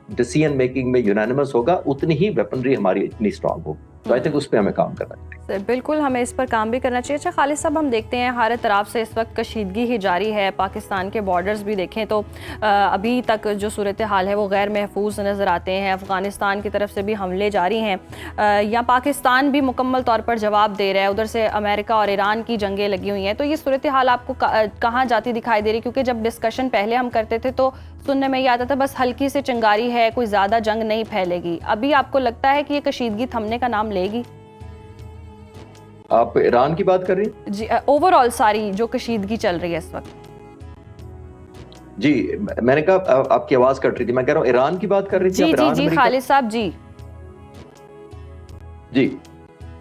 [SPEAKER 5] ڈیسیژن میکنگ میں یونانیمس ہوگا، اتنی ہی ویپنری ہماری اتنی اسٹرانگ ہوگی۔ تو آئی تھنک اس پہ ہمیں کام کرنا چاہیے۔
[SPEAKER 2] بالکل، ہمیں اس پر کام بھی کرنا چاہیے۔ اچھا خالد صاحب، ہم دیکھتے ہیں ہر طرف سے اس وقت کشیدگی ہی جاری ہے، پاکستان کے بارڈرز بھی دیکھیں تو ابھی تک جو صورتحال ہے وہ غیر محفوظ نظر آتے ہیں، افغانستان کی طرف سے بھی حملے جاری ہیں، یا پاکستان بھی مکمل طور پر جواب دے رہا ہے، ادھر سے امریکہ اور ایران کی جنگیں لگی ہوئی ہیں، تو یہ صورتحال آپ کو کہاں جاتی دکھائی دے رہی؟ کیونکہ جب ڈسکشن پہلے ہم کرتے تھے تو سننے میں یہ آتا تھا بس ہلکی سے چنگاری ہے، کوئی زیادہ جنگ نہیں پھیلے گی، ابھی آپ کو لگتا ہے کہ یہ کشیدگی تھمنے کا نام لے گی؟
[SPEAKER 5] آپ ایران کی بات کر رہی ہیں؟
[SPEAKER 2] جی، اوور آل ساری جو کشیدگی چل رہی ہے اس وقت۔
[SPEAKER 5] جی، میں نے کہا آپ کی آواز کٹ رہی تھی، میں کہہ رہا ہوں ایران کی بات کر رہی تھی۔
[SPEAKER 2] جی خالد صاحب، جی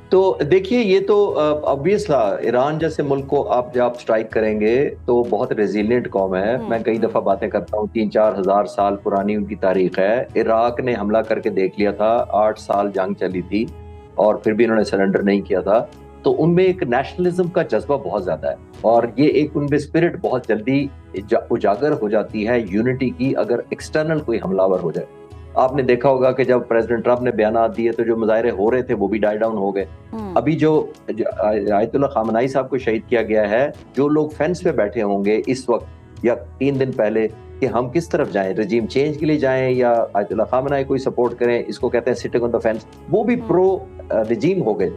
[SPEAKER 5] تو دیکھیے، یہ تو obvious تھا، ایران جیسے ملک کو آپ جب اسٹرائک کریں گے تو بہت ریزیلینٹ قوم ہے۔ میں کئی دفعہ باتیں کرتا ہوں، 3-4 ہزار سال پرانی ان کی تاریخ ہے۔ عراق نے حملہ کر کے دیکھ لیا تھا، 8 سال جنگ چلی تھی اور پھر بھی انہوں نے سرنڈر نہیں کیا تھا۔ تو ان میں ایک نیشنلزم کا جذبہ بہت زیادہ ہے، اور یہ ایک ان میں اسپرٹ بہت جلدی اجاگر ہو جاتی ہے یونٹی کی، اگر ایکسٹرنل کوئی حملہ ور ہو جائے۔ آپ نے دیکھا ہوگا کہ جب پریزیڈنٹ ٹرمپ نے بیانات دیے تو جو مظاہرے ہو رہے تھے وہ بھی ڈائی ڈاؤن ہو گئے۔ ابھی جو آیت اللہ خامنائی صاحب کو شہید کیا گیا ہے، جو لوگ فینس پہ بیٹھے ہوں گے اس وقت یا 3 دن پہلے کہ ہم کس طرف جائیں، رجیم چینج کے لیے جائیں یا آیت اللہ خامنائی کو سپورٹ کریں، اس کو کہتے ہیں سٹنگ آن دا فینس، وہ بھی پرو رجیم ہو گئے،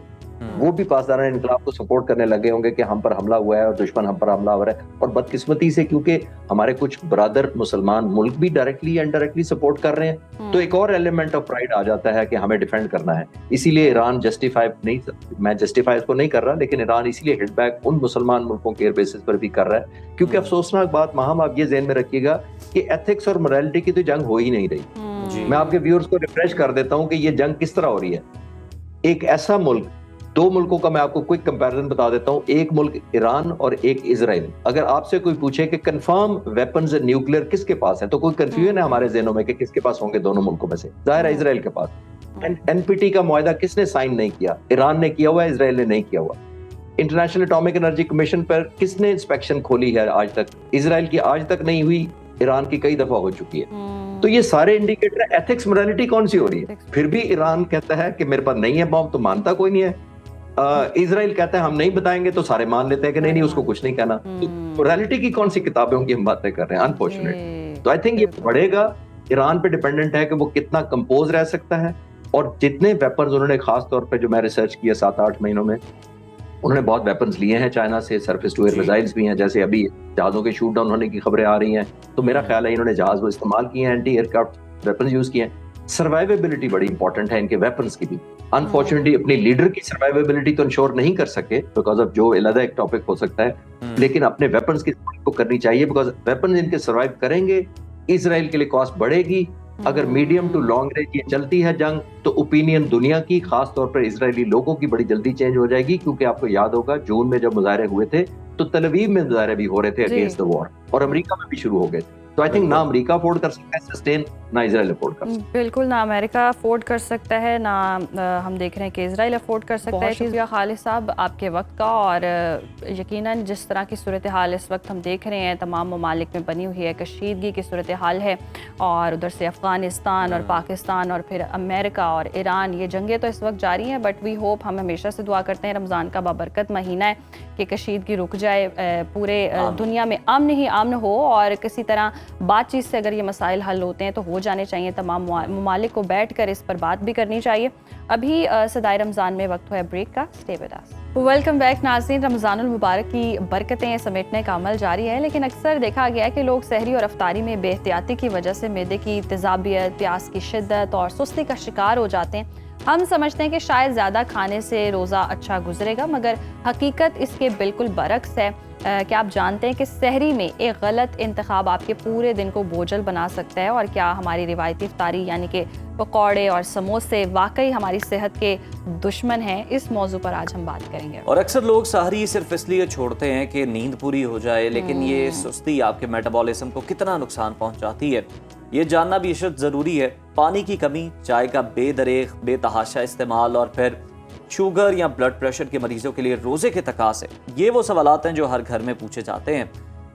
[SPEAKER 5] وہ بھی پاسداران انقلاب کو سپورٹ کرنے لگے ہوں گے کہ ہم پر حملہ ہوا ہے اور دشمن ہم پر حملہ ہو رہا ہے۔ اور بدقسمتی سے کیونکہ ہمارے کچھ برادر مسلمان ملک بھی ڈائریکٹلی یا انڈائریکٹلی سپورٹ کر رہے ہیں، تو ایک اور ایلیمنٹ آف پرائڈ آ جاتا ہے کہ ہمیں ڈیفینڈ کرنا ہے۔ اسی لیے ایران جسٹیفائی نہیں، میں جسٹیفائی اس کو نہیں کر رہا، لیکن ایران اسی لیے ہٹ بیک ان مسلمان ملکوں کے ایئر بیسز پر بھی کر رہا ہے، کیونکہ افسوسناک بات ماہم آپ یہ ذہن میں رکھیے گا کہ ایتھکس اور موریلٹی کی تو جنگ ہو ہی نہیں رہی۔ میں آپ کے ویورز کو ریفریش کر دیتا ہوں کہ یہ جنگ کس طرح ہو رہی ہے۔ ایک ایسا ملک، 2 ملکوں کا میں آپ کو کوئک کمپیریزن بتا دیتا ہوں، ایک ملک ایران اور ایک اسرائیل۔ اگر آپ سے کوئی پوچھے کہ کنفرم ویپنز نیوکلیر کس کے پاس ہیں، تو کوئی کنفیوژن ہے ہمارے ذہنوں میں کہ کس کے پاس ہوں گے دونوں ملکوں میں سے؟ ظاہر ہے اسرائیل کے پاس۔ این پی ٹی کا معاہدہ کس نے سائن نہیں کیا؟ ایران نے کیا ہوا ہے، اسرائیل نے نہیں کیا ہوا۔ انٹرنیشنل اٹامک انرجی کمیشن پر کس نے انسپیکشن کھولی ہے آج تک؟ اسرائیل کی آج تک نہیں ہوئی، ایران کی کئی دفعہ ہو چکی ہے۔ تو یہ سارے انڈیکیٹر، ایتھکس موریلٹی کون سی ہو رہی ہے؟ پھر بھی ایران کہتا ہے کہ میرے پاس نہیں ہے بام، تو مانتا کوئی نہیں ہے۔ اسرائیل کہتا ہے ہم نہیں بتائیں گے، تو سارے مان لیتے ہیں کہ نہیں اس کو کچھ نہیں کہنا۔ موریلٹی کی کون سی کتابوں کی ہم باتیں کر رہے ہیں؟ انفارچونیٹ۔ تو آئی تھنک یہ بڑھے گا، ایران پہ ڈیپینڈنٹ ہے کہ وہ کتنا کمپوز رہ سکتا ہے، اور جتنے ویپنز انہوں نے، خاص طور پہ جو میں ریسرچ کیا 7-8 مہینوں میں، انہوں نے بہت ویپنز لیے ہیں چائنا سے، سرفیس ٹو ایئر میزائلز بھی ہیں، جیسے ابھی جہازوں کے شوٹ ڈاؤن ہونے کی خبریں آ رہی ہیں، تو میرا خیال ہے انہوں نے جہاز وہ استعمال کیے ہیں، anti aircraft weapons use کیے ہیں۔ سروائیویبلٹی بڑی امپورٹنٹ ہے ان کے ویپنز کی بھی۔ انفارچونیٹلی اپنی لیڈر کی سروائیویبلٹی تو انشور نہیں کر سکے، بیکاز آف جو علیحدہ ایک ٹاپک ہو سکتا ہے، لیکن اپنے ویپنز کی کو کرنی چاہیے، بیکاز ویپنز ان کے سروائیو کریں گے، اسرائیل کے لیے کاسٹ بڑھے گی۔ اگر میڈیم ٹو لانگ رینج یہ چلتی ہے جنگ، تو اوپینین دنیا کی، خاص طور پر اسرائیلی لوگوں کی، بڑی جلدی چینج ہو جائے گی، کیونکہ آپ کو یاد ہوگا جون میں جب مظاہرے ہوئے تھے تو تل ابیب میں مظاہرے بھی ہو رہے تھے اگینسٹ دا وار, اور امریکہ میں بھی شروع ہو گئے تھے. تو آئی تھنک نہ امریکہ افورڈ کر سکتا ہے سسٹین, نہ اسرائیل افورڈ کر سکتا ہے.
[SPEAKER 2] بالکل, نہ امریکہ افورڈ کر سکتا ہے, نہ ہم دیکھ رہے ہیں کہ اسرائیل افورڈ کر سکتا ہے. شکریہ خالد صاحب آپ کے وقت کا, اور یقیناً جس طرح کی صورتحال اس وقت ہم دیکھ رہے ہیں تمام ممالک میں بنی ہوئی ہے, کشیدگی کی صورتحال ہے, اور ادھر سے افغانستان اور پاکستان اور پھر امریکہ اور ایران, یہ جنگیں تو اس وقت جاری ہیں, بٹ وی ہوپ, ہم ہمیشہ سے دعا کرتے ہیں رمضان کا بابرکت مہینہ ہے کہ کشیدگی رک جائے, پورے دنیا میں امن ہی امن ہو, اور کسی طرح بات چیت سے اگر یہ مسائل حل ہوتے ہیں تو ہو جانے چاہیے. تمام ممالک کو بیٹھ کر اس پر بات بھی کرنی چاہیے. ابھی صدائے رمضان میں وقت ہوا ہے بریک کا. Stay with us. Welcome back ناظرین. رمضان المبارک کی برکتیں سمیٹنے کا عمل جاری ہے, لیکن اکثر دیکھا گیا ہے کہ لوگ سحری اور افطاری میں بے احتیاطی کی وجہ سے معدے کی تیزابیت, پیاس کی شدت اور سستی کا شکار ہو جاتے ہیں. ہم سمجھتے ہیں کہ شاید زیادہ کھانے سے روزہ اچھا گزرے گا, مگر حقیقت اس کے بالکل برعکس ہے. کیا آپ جانتے ہیں کہ سحری میں ایک غلط انتخاب آپ کے پورے دن کو بوجھل بنا سکتا ہے, اور کیا ہماری روایتی افطاری یعنی کہ پکوڑے اور سموسے واقعی ہماری صحت کے دشمن ہیں؟ اس موضوع پر آج ہم بات کریں گے.
[SPEAKER 4] اور اکثر لوگ سحری صرف اس لیے چھوڑتے ہیں کہ نیند پوری ہو جائے, لیکن یہ سستی آپ کے میٹابولزم کو کتنا نقصان پہنچاتی ہے یہ جاننا بھی اشد ضروری ہے. پانی کی کمی, چائے کا بے دریغ بے تحاشا استعمال, اور پھر شوگر یا بلڈ پریشر کے مریضوں کے لیے روزے کے تقاضے, یہ وہ سوالات ہیں جو ہر گھر میں پوچھے جاتے ہیں.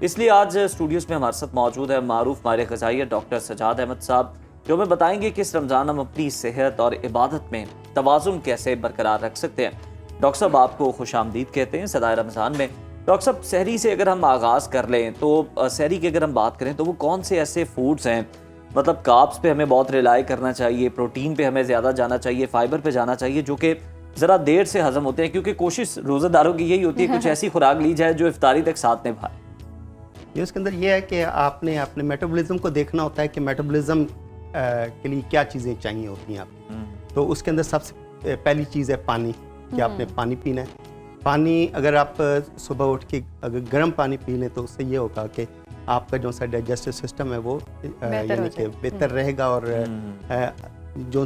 [SPEAKER 4] اس لیے آج اسٹوڈیوز میں ہمارے ساتھ موجود ہے معروف ماہر غذائیت ڈاکٹر سجاد احمد صاحب, جو ہمیں بتائیں گے کہ اس رمضان ہم اپنی صحت اور عبادت میں توازن کیسے برقرار رکھ سکتے ہیں. ڈاکٹر صاحب آپ کو خوش آمدید کہتے ہیں صدائے رمضان میں. ڈاکٹر صاحب, سحری سے اگر ہم آغاز کر لیں تو سحری کی اگر ہم بات کریں تو وہ کون سے ایسے فوڈز ہیں, مطلب کاربس پہ ہمیں بہت ریلائی کرنا چاہیے, پروٹین پہ ہمیں زیادہ جانا چاہیے, فائبر پہ جانا چاہیے, جو کہ ذرا دیر سے ہضم ہوتے ہیں, کیونکہ کوشش روزہ داروں کی یہی ہوتی ہے کچھ ایسی خوراک لی جائے جو افطاری تک ساتھ نبھائے.
[SPEAKER 6] یہ اس کے اندر یہ ہے کہ آپ نے اپنے میٹابولزم کو دیکھنا ہوتا ہے کہ میٹابولزم کے لیے کیا چیزیں چاہیے ہوتی ہیں آپ کی. تو اس کے اندر سب سے پہلی چیز ہے پانی, کہ آپ نے پانی پینا ہے. پانی اگر آپ صبح اٹھ کے اگر گرم پانی پی لیں تو اس سے یہ ہوگا کہ آپ کا جو سا ڈائجسٹو سسٹم ہے وہ یعنی کہ بہتر رہے گا, اور جو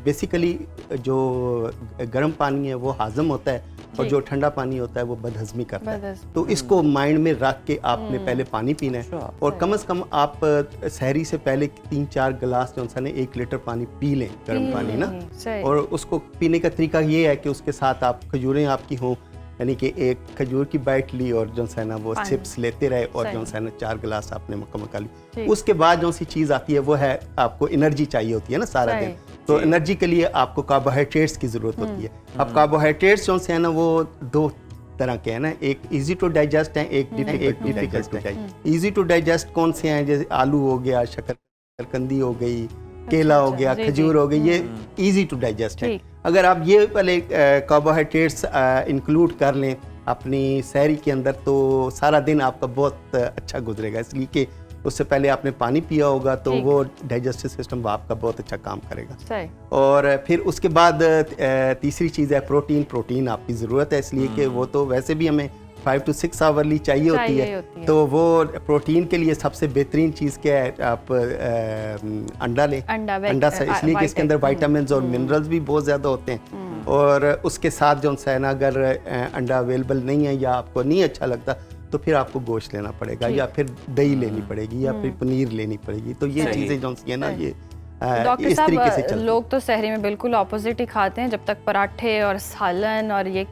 [SPEAKER 6] بیسیکلی جو گرم پانی ہے وہ ہضم ہوتا ہے, اور جو ٹھنڈا پانی ہوتا ہے وہ بدہضمی کرتا ہے. تو اس کو مائنڈ میں رکھ کے آپ نے پہلے پانی پینا ہے, اور کم از کم آپ سحری سے پہلے 3-4 گلاس جو ہے 1 لیٹر پانی پی لیں, گرم پانی نا. اور اس کو پینے کا طریقہ یہ ہے کہ اس کے ساتھ آپ کھجوریں آپ کی ہوں, یعنی کہ ایک کھجور کی بائٹ لی اور جو ہے نا وہ چپس لیتے رہے, اور جو ہے نا 4 گلاس آپ نے مکمل کر لی. اس کے بعد جو سی چیز آتی ہے وہ ہے آپ کو انرجی چاہیے ہوتی ہے نا سارا دن. تو انرجی کے لیے آپ کو کاربوہائیڈریٹس کی ضرورت ہوتی ہے. اب کاربوہائیڈریٹس جو ہے نا وہ 2 طرح کے ہیں نا, ایک ایزی ٹو ڈائجسٹ ہیں, ایک difficult to digest. Easy to digest کون سے ہیں, جیسے آلو ہو گیا, شکرقندی ہو گئی, کیلا ہو گیا, کھجور ہو گئی, یہ ایزی ٹو ڈائجسٹ ہے. اگر آپ یہ پہلے کاربوہائیڈریٹس انکلوڈ کر لیں اپنی سحری کے اندر تو سارا دن آپ کا بہت اچھا گزرے گا, اس لیے کہ اس سے پہلے آپ نے پانی پیا ہوگا تو وہ ڈائجسٹو سسٹم آپ کا بہت اچھا کام کرے گا. اور پھر اس کے بعد تیسری چیز ہے پروٹین. پروٹین آپ کی ضرورت ہے, اس لیے کہ وہ تو ویسے بھی ہمیں 5 to 6 آورلی چاہیے ہوتی ہے. تو وہ پروٹین کے لیے سب سے بہترین چیز کیا ہے, آپ انڈا لیں. انڈا سے اس لیے کہ اس کے اندر وائٹامنز اور منرلز بھی بہت زیادہ ہوتے ہیں. اور اس کے ساتھ جو ہے نا اگر انڈا اویلیبل نہیں ہے یا آپ کو نہیں اچھا لگتا تو پھر آپ کو گوشت لینا پڑے گا, یا پھر دہی لینی پڑے گی, یا پھر پنیر لینی پڑے گی. تو یہ چیزیں جو ہیں نا یہ
[SPEAKER 2] ڈاکٹر صاحب لوگ تو سحری میں بالکل اپوزٹ ہی کھاتے ہیں, جب تک پراٹھے اور سالن اور یہ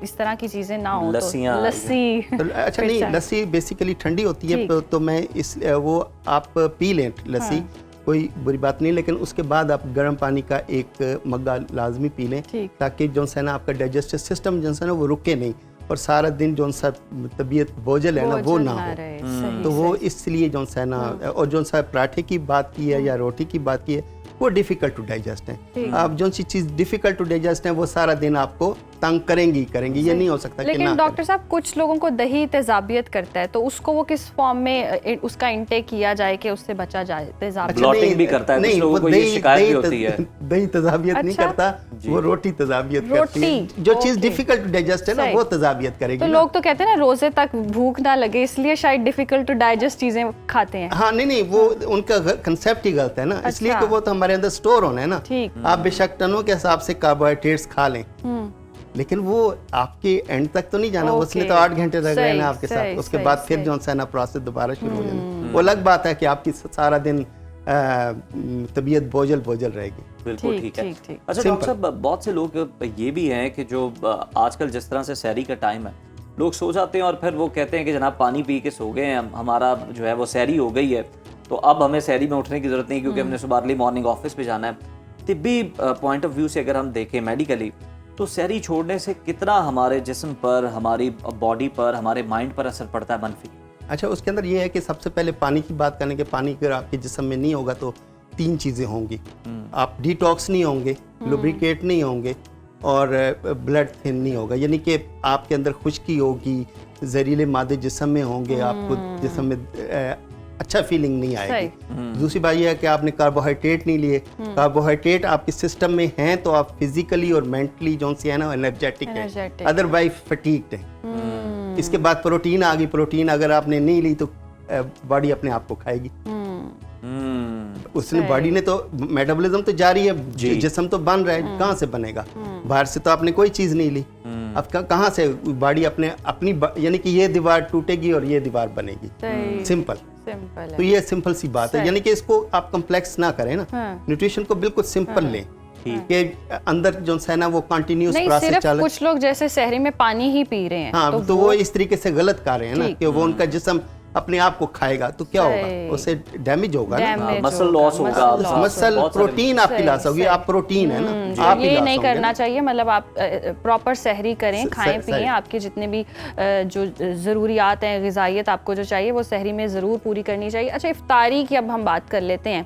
[SPEAKER 2] اس طرح کی چیزیں نہ ہوں. لسی
[SPEAKER 6] اچھا نہیں, لسی بیسیکلی ٹھنڈی ہوتی ہے, تو میں اس وہ آپ پی لیں لسی, کوئی بری بات نہیں, لیکن اس کے بعد آپ گرم پانی کا 1 مگا لازمی پی لیں, تاکہ جو ہے نا آپ کا ڈائجسٹو سسٹم جو ہے نا وہ رکے نہیں, اور سارا دن جو سا طبیعت بوجھل ہے نا وہ نہ ہو. تو وہ اس لیے جو ہے نا, اور جو سا پراٹھے کی بات کی ہے یا روٹی کی بات کی ہے وہ ڈیفیکلٹ ٹو ڈائجسٹ ہیں. آپ جو سی چیز ڈیفیکلٹ ٹو ڈائجسٹ ہیں وہ سارا دن آپ کو تنگ کریں گی, یہ نہیں ہو سکتا.
[SPEAKER 2] لیکن ڈاکٹر صاحب کچھ لوگوں کو دہی تیزابیت کرتا ہے, تو اس کو وہ کس فارم میں اس کا انٹیک کیا جائے کہ اس سے بچا جائے؟
[SPEAKER 4] بلوٹنگ بھی کرتا ہے, کچھ لوگوں کو یہ شکایت بھی ہوتی ہے.
[SPEAKER 6] دہی تیزابیت نہیں کرتا, وہ روٹی تیزابیت کرتی ہے. جو چیز ڈیفیکلٹ ٹو ڈائجسٹ ہے نا وہ تیزابیت کرے گی.
[SPEAKER 2] تو لوگ تو کہتے ہیں نا روزے تک بھوک نہ لگے, اس لیے شاید ڈیفیکلٹ ٹو ڈائجسٹ چیزیں کھاتے ہیں.
[SPEAKER 6] ہاں نہیں, وہ ان کا کنسیپٹ ہی غلط ہے نا, اس لیے کہ وہ تو ہمارے اندر سٹور ہونا ہے نا. آپ بے شک ٹنوں کے حساب سے کاربوہائیڈریٹس کھا لیں, لیکن وہ آپ کے اینڈ تک تو نہیں جانا, اس نے تو 8 گھنٹے رہ گئے نا آپ کے ساتھ, اس کے بعد پھر جو ہے نا پروسیس دوبارہ شروع ہو جانا. وہ الگ بات ہے کہ آپ کی سارا دن طبیعت بوجھل رہے گی.
[SPEAKER 4] بالکل ٹھیک ہے. اچھا ڈاکٹر صاحب, بہت سے لوگ یہ بھی ہیں کہ جو آج کل جس طرح سے سحری کا ٹائم ہے, لوگ سو جاتے ہیں اور پھر وہ کہتے ہیں کہ جناب پانی پی کے سو گئے ہیں, ہمارا جو ہے وہ سحری ہو گئی ہے, تو اب ہمیں سحری میں اٹھنے کی ضرورت نہیں کیونکہ ہم نے صبح ارلی مارننگ آفس پہ جانا ہے. طبی پوائنٹ آف ویو سے اگر ہم دیکھیں میڈیکلی, تو سحری چھوڑنے سے کتنا ہمارے جسم پر, ہماری باڈی پر, ہمارے مائنڈ پر اثر پڑتا ہے منفی؟
[SPEAKER 6] اچھا, اس کے اندر یہ ہے کہ سب سے پہلے پانی کی بات کریں کہ پانی اگر آپ کے جسم میں نہیں ہوگا تو 3 چیزیں ہوں گی. آپ ڈی ٹاکس نہیں ہوں گے, لوبریکیٹ نہیں ہوں گے, اور بلڈ تھن نہیں ہوگا, یعنی کہ آپ کے اندر خشکی ہوگی, زہریلے مادے جسم میں ہوں گے, آپ کو جسم میں اچھا فیلنگ نہیں آئے گی. دوسری بات یہ ہے کہ آپ نے کاربوہائیڈریٹ نہیں لیے. کاربوہائیڈریٹ آپ کے سسٹم میں ہیں تو آپ فزیکلی اور مینٹلی جو ہے نا انرجیٹک ہیں, ادروائز فٹیگڈ ہیں. اس کے بعد پروٹین آ گئی. پروٹین اگر آپ نے نہیں لی تو باڈی اپنے آپ کو کھائے گی. اس نے باڈی نے تو میٹابولزم تو جاری ہے, جسم تو بن رہا ہے, کہاں سے بنے گا؟ باہر سے تو آپ نے کوئی چیز نہیں لی, اب کہاں سے باڈی اپنی یعنی کہ یہ دیوار ٹوٹے گی اور یہ دیوار بنے گی. سمپل. تو یہ سمپل سی بات ہے, یعنی کہ اس کو آپ کمپلیکس نہ کریں نا, نیوٹریشن کو بالکل سمپل لیں کہ اندر جو ہے نا وہ کنٹینیوس پروسیس چل رہا ہے.
[SPEAKER 2] کچھ لوگ جیسے سحری میں پانی ہی پی رہے ہیں,
[SPEAKER 6] ہاں, تو وہ اس طریقے سے غلط کر رہے ہیں نا کہ وہ ان کا جسم اپنے آپ کو کھائے گا تو کیا ہوگا, اسے ڈیمیج ہوگا نا,
[SPEAKER 4] مسل لاس ہوگا,
[SPEAKER 6] مسل پروٹین آپ کی لاس ہوگی. آپ پروٹین ہے نا,
[SPEAKER 2] یہ نہیں کرنا چاہیے. مطلب آپ پراپر سحری کریں, کھائیں پیئیں, آپ کے جتنے بھی جو ضروریات ہیں, غذائیت آپ کو جو چاہیے وہ سحری میں ضرور پوری کرنی چاہیے. اچھا, افطاری کی اب ہم بات کر لیتے ہیں.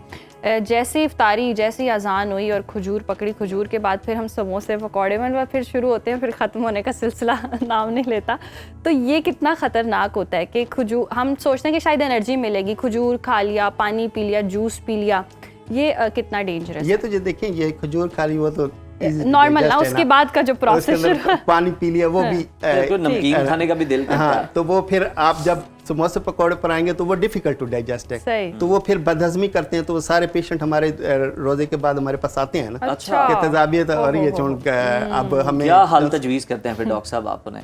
[SPEAKER 2] جیسے افطاری, جیسی اذان ہوئی اور کھجور پکڑی, کھجور کے بعد پھر ہم سموسے پکوڑے میں پھر شروع ہوتے ہیں, پھر ختم ہونے کا سلسلہ نام نہیں لیتا. تو یہ کتنا خطرناک ہوتا ہے کہ کھجور, ہم سوچتے ہیں کہ شاید انرجی ملے گی, کھجور کھا لیا, پانی پی لیا, جوس پی لیا, یہ کتنا ڈینجرس ہے؟
[SPEAKER 6] یہ تو جو دیکھیں, یہ کھجور کھا لی وہ تو
[SPEAKER 2] نارمل نا, اس کے بعد کا جو پروسیس,
[SPEAKER 6] پانی پی لیا وہ بھی,
[SPEAKER 4] نمکین کھانے کا بھی دل کرتا ہے.
[SPEAKER 6] تو وہ پھر آپ جب سموسے پکوڑے پر آئیں گے تو وہ ڈیفیکلٹ ٹو ڈائجسٹ ہے, تو وہ پھر بدہضمی کرتے ہیں. تو وہ سارے پیشنٹ ہمارے روزے کے بعد ہمارے پاس آتے ہیں نا کہ تیزابیت ہو رہی ہے, چونکہ اب ہمیں
[SPEAKER 4] کیا حل تجویز کرتے ہیں پھر ڈاکٹر صاحب آپ انہیں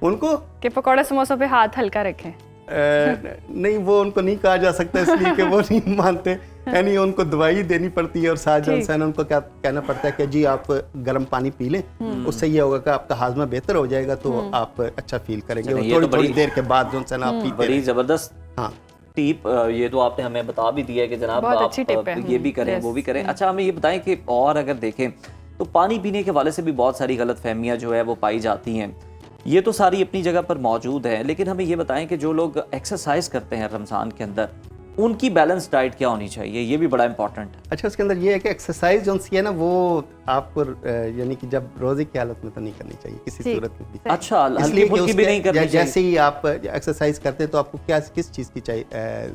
[SPEAKER 6] ان کو کہ
[SPEAKER 2] پکوڑے سموسوں پہ ہاتھ ہلکا رکھیں؟
[SPEAKER 6] نہیں, وہ ان کو نہیں کہا جا سکتا اس لیے کہ وہ نہیں مانتے, یعنی ان کو دوائی دینی پڑتی ہے اور ساتھ ان کو کیا کہنا پڑتا ہے کہ جی آپ گرم پانی پی لیں, اس سے یہ ہوگا کہ آپ کا ہاضمہ بہتر ہو جائے گا, تو آپ اچھا فیل کریں گے تھوڑی دیر کے بعد جو ہے نا آپ پیتے.
[SPEAKER 4] بڑی زبردست ٹیپ, یہ تو آپ نے ہمیں بتا بھی دیا کہ جناب آپ یہ بھی کریں وہ بھی کریں. اچھا, ہمیں یہ بتائیں کہ اور اگر دیکھیں تو پانی پینے کے حوالے سے بھی بہت ساری غلط فہمیاں جو ہے وہ پائی جاتی ہیں. یہ تو ساری اپنی جگہ پر موجود ہے, لیکن ہمیں یہ بتائیں کہ جو لوگ ایکسرسائز کرتے ہیں رمضان کے اندر, ان کی بیلنس ڈائٹ کیا ہونی چاہیے؟ یہ بھی بڑا امپورٹنٹ ہے.
[SPEAKER 6] اچھا, اس کے اندر یہ ہے کہ ایکسرسائز جو ہے نا وہ آپ کو یعنی کہ جب روزے کی حالت میں تو نہیں کرنی چاہیے کسی صورت میں بھی.
[SPEAKER 4] اچھا, ہلکی پھلکی بھی نہیں کرنی چاہیے.
[SPEAKER 6] جیسے ہی آپ ایکسرسائز کرتے ہیں تو آپ کو کس چیز کی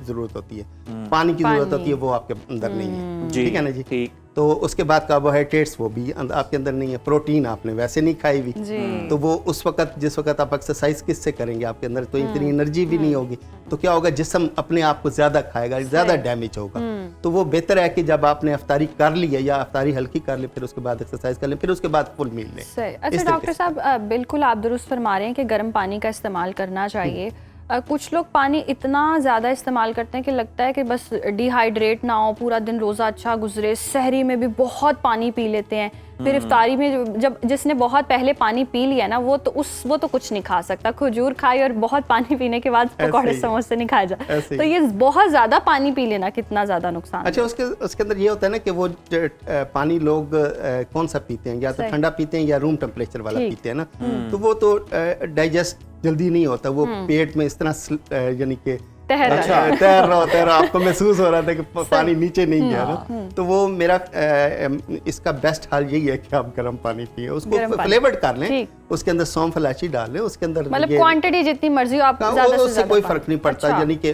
[SPEAKER 6] ضرورت ہوتی ہے؟ پانی کی ضرورت ہوتی ہے, وہ آپ کے اندر نہیں ہے. ٹھیک ہے نا جی. تو اس کے بعد کاربوہائیڈریٹس وہ بھی آپ کے اندر نہیں ہے. پروٹین آپ نے ویسے نہیں کھائی ہوئی, تو وہ اس وقت جس وقت آپ ایکسرسائز کس سے کریں گے, آپ کے اندر تو اتنی انرجی بھی نہیں ہوگی, تو کیا ہوگا, جسم اپنے آپ کو زیادہ کھائے گا, زیادہ ڈیمیج ہوگا. تو وہ بہتر ہے کہ جب آپ نے افطاری کر لی ہے یا افطاری ہلکی کر لی, پھر اس کے بعد ایکسرسائز کر لیں, پھر اس کے بعد فل میل لیں.
[SPEAKER 2] اچھا ڈاکٹر صاحب, بالکل آپ درست فرما رہے ہیں کہ گرم پانی کا استعمال کرنا چاہیے. کچھ لوگ پانی اتنا زیادہ استعمال کرتے ہیں کہ لگتا ہے کہ بس ڈی ہائیڈریٹ نہ ہو, پورا دن روزہ اچھا گزرے, سحری میں بھی بہت پانی پی لیتے ہیں, پھر افطاری میں جب جس نے بہت پہلے پانی پی لیا نا وہ تو کچھ نہیں کھا سکتا. کھجور کھائے اور بہت پانی پینے کے بعد پکوڑے سموسے نہیں کھائے جا, تو یہ بہت زیادہ پانی پی لینا کتنا زیادہ نقصان.
[SPEAKER 6] اچھا, اس کے اندر یہ ہوتا ہے نا کہ وہ پانی لوگ کون سا پیتے ہیں, یا تو ٹھنڈا پیتے ہیں یا روم ٹیمپریچر والا پیتے ہیں نا, تو وہ تو ڈائجسٹ جلدی نہیں ہوتا, وہ پیٹ میں اس طرح یعنی کہ تیر رہا, آپ کو محسوس ہو رہا تھا کہ پانی نیچے نہیں گیا نا. تو وہ میرا اس کا بیسٹ حال یہی ہے کہ آپ گرم پانی پیئیں, اس کو فلیورڈ کر لیں, اس کے اندر سونف الائچی ڈال لیں, اس کے اندر
[SPEAKER 2] مطلب کوانٹٹی جتنی مرضی ہو آپ زیادہ سے
[SPEAKER 6] اس سے کوئی فرق نہیں پڑتا. یعنی کہ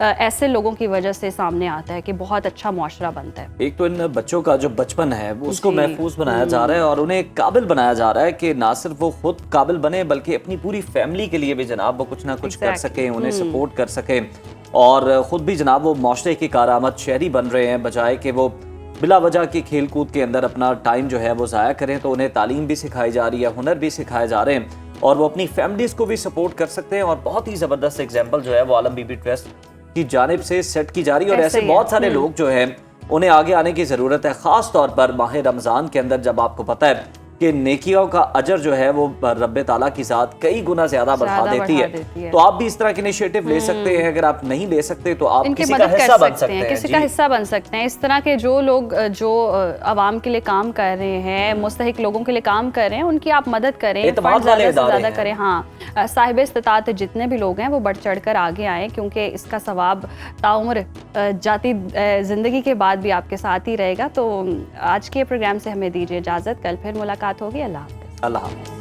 [SPEAKER 2] ایسے لوگوں کی وجہ سے سامنے آتا ہے کہ بہت اچھا معاشرہ بنتا ہے.
[SPEAKER 4] ایک تو ان بچوں کا جو بچپن ہے اس کو محفوظ بنایا جا رہا ہے اور انہیں قابل بنایا جا رہا ہے کہ نہ صرف وہ خود قابل بنے بلکہ اپنی پوری فیملی کے لیے بھی جناب وہ کچھ نہ کچھ کر سکیں, انہیں سپورٹ کر سکیں, اور خود بھی جناب وہ معاشرے کی کارآمد شہری بن رہے ہیں, بجائے کہ وہ بلا وجہ کی کھیل کود کے اندر اپنا ٹائم جو ہے وہ ضائع کریں. تو انہیں تعلیم بھی سکھائی جا رہی ہے, ہنر بھی سکھائے جا رہے ہیں, اور وہ اپنی فیملیز کو بھی سپورٹ کر سکتے ہیں. اور بہت ہی زبردست ایگزامپل جو ہے وہ عالم بی بی ٹرسٹ کی جانب سے سیٹ کی جا رہی ہے. اور ایسے بہت سارے لوگ جو ہیں انہیں آگے آنے کی ضرورت ہے, خاص طور پر ماہ رمضان کے اندر, جب آپ کو پتہ ہے کہ نیکیوں کا اجر جو ہے وہ رب تعالیٰ کی ذات کئی گنا زیادہ بڑھا دیتی ہے. تو آپ بھی اس طرح کے انیشیٹو لے سکتے ہیں. اگر آپ نہیں لے سکتے تو آپ کسی کا حصہ بن سکتے ہیں,
[SPEAKER 2] کسی کا حصہ بن سکتے ہیں. اس طرح کے جو لوگ جو عوام کے لیے کام کر رہے ہیں, مستحق لوگوں کے لیے کام کر رہے ہیں, ان کی آپ مدد کریں, فنڈ زیادہ سے زیادہ کریں. ہاں, صاحب استطاعت جتنے بھی لوگ ہیں وہ بڑھ چڑھ کر آگے آئیں, کیونکہ اس کا ثواب تعمر جاتی زندگی کے بعد بھی آپ کے ساتھ ہی رہے گا. تو آج کے پروگرام سے ہمیں دیجیے اجازت, کل پھر ملاقات ہوگی. اللہ حافظ.
[SPEAKER 4] اللہ حافظ.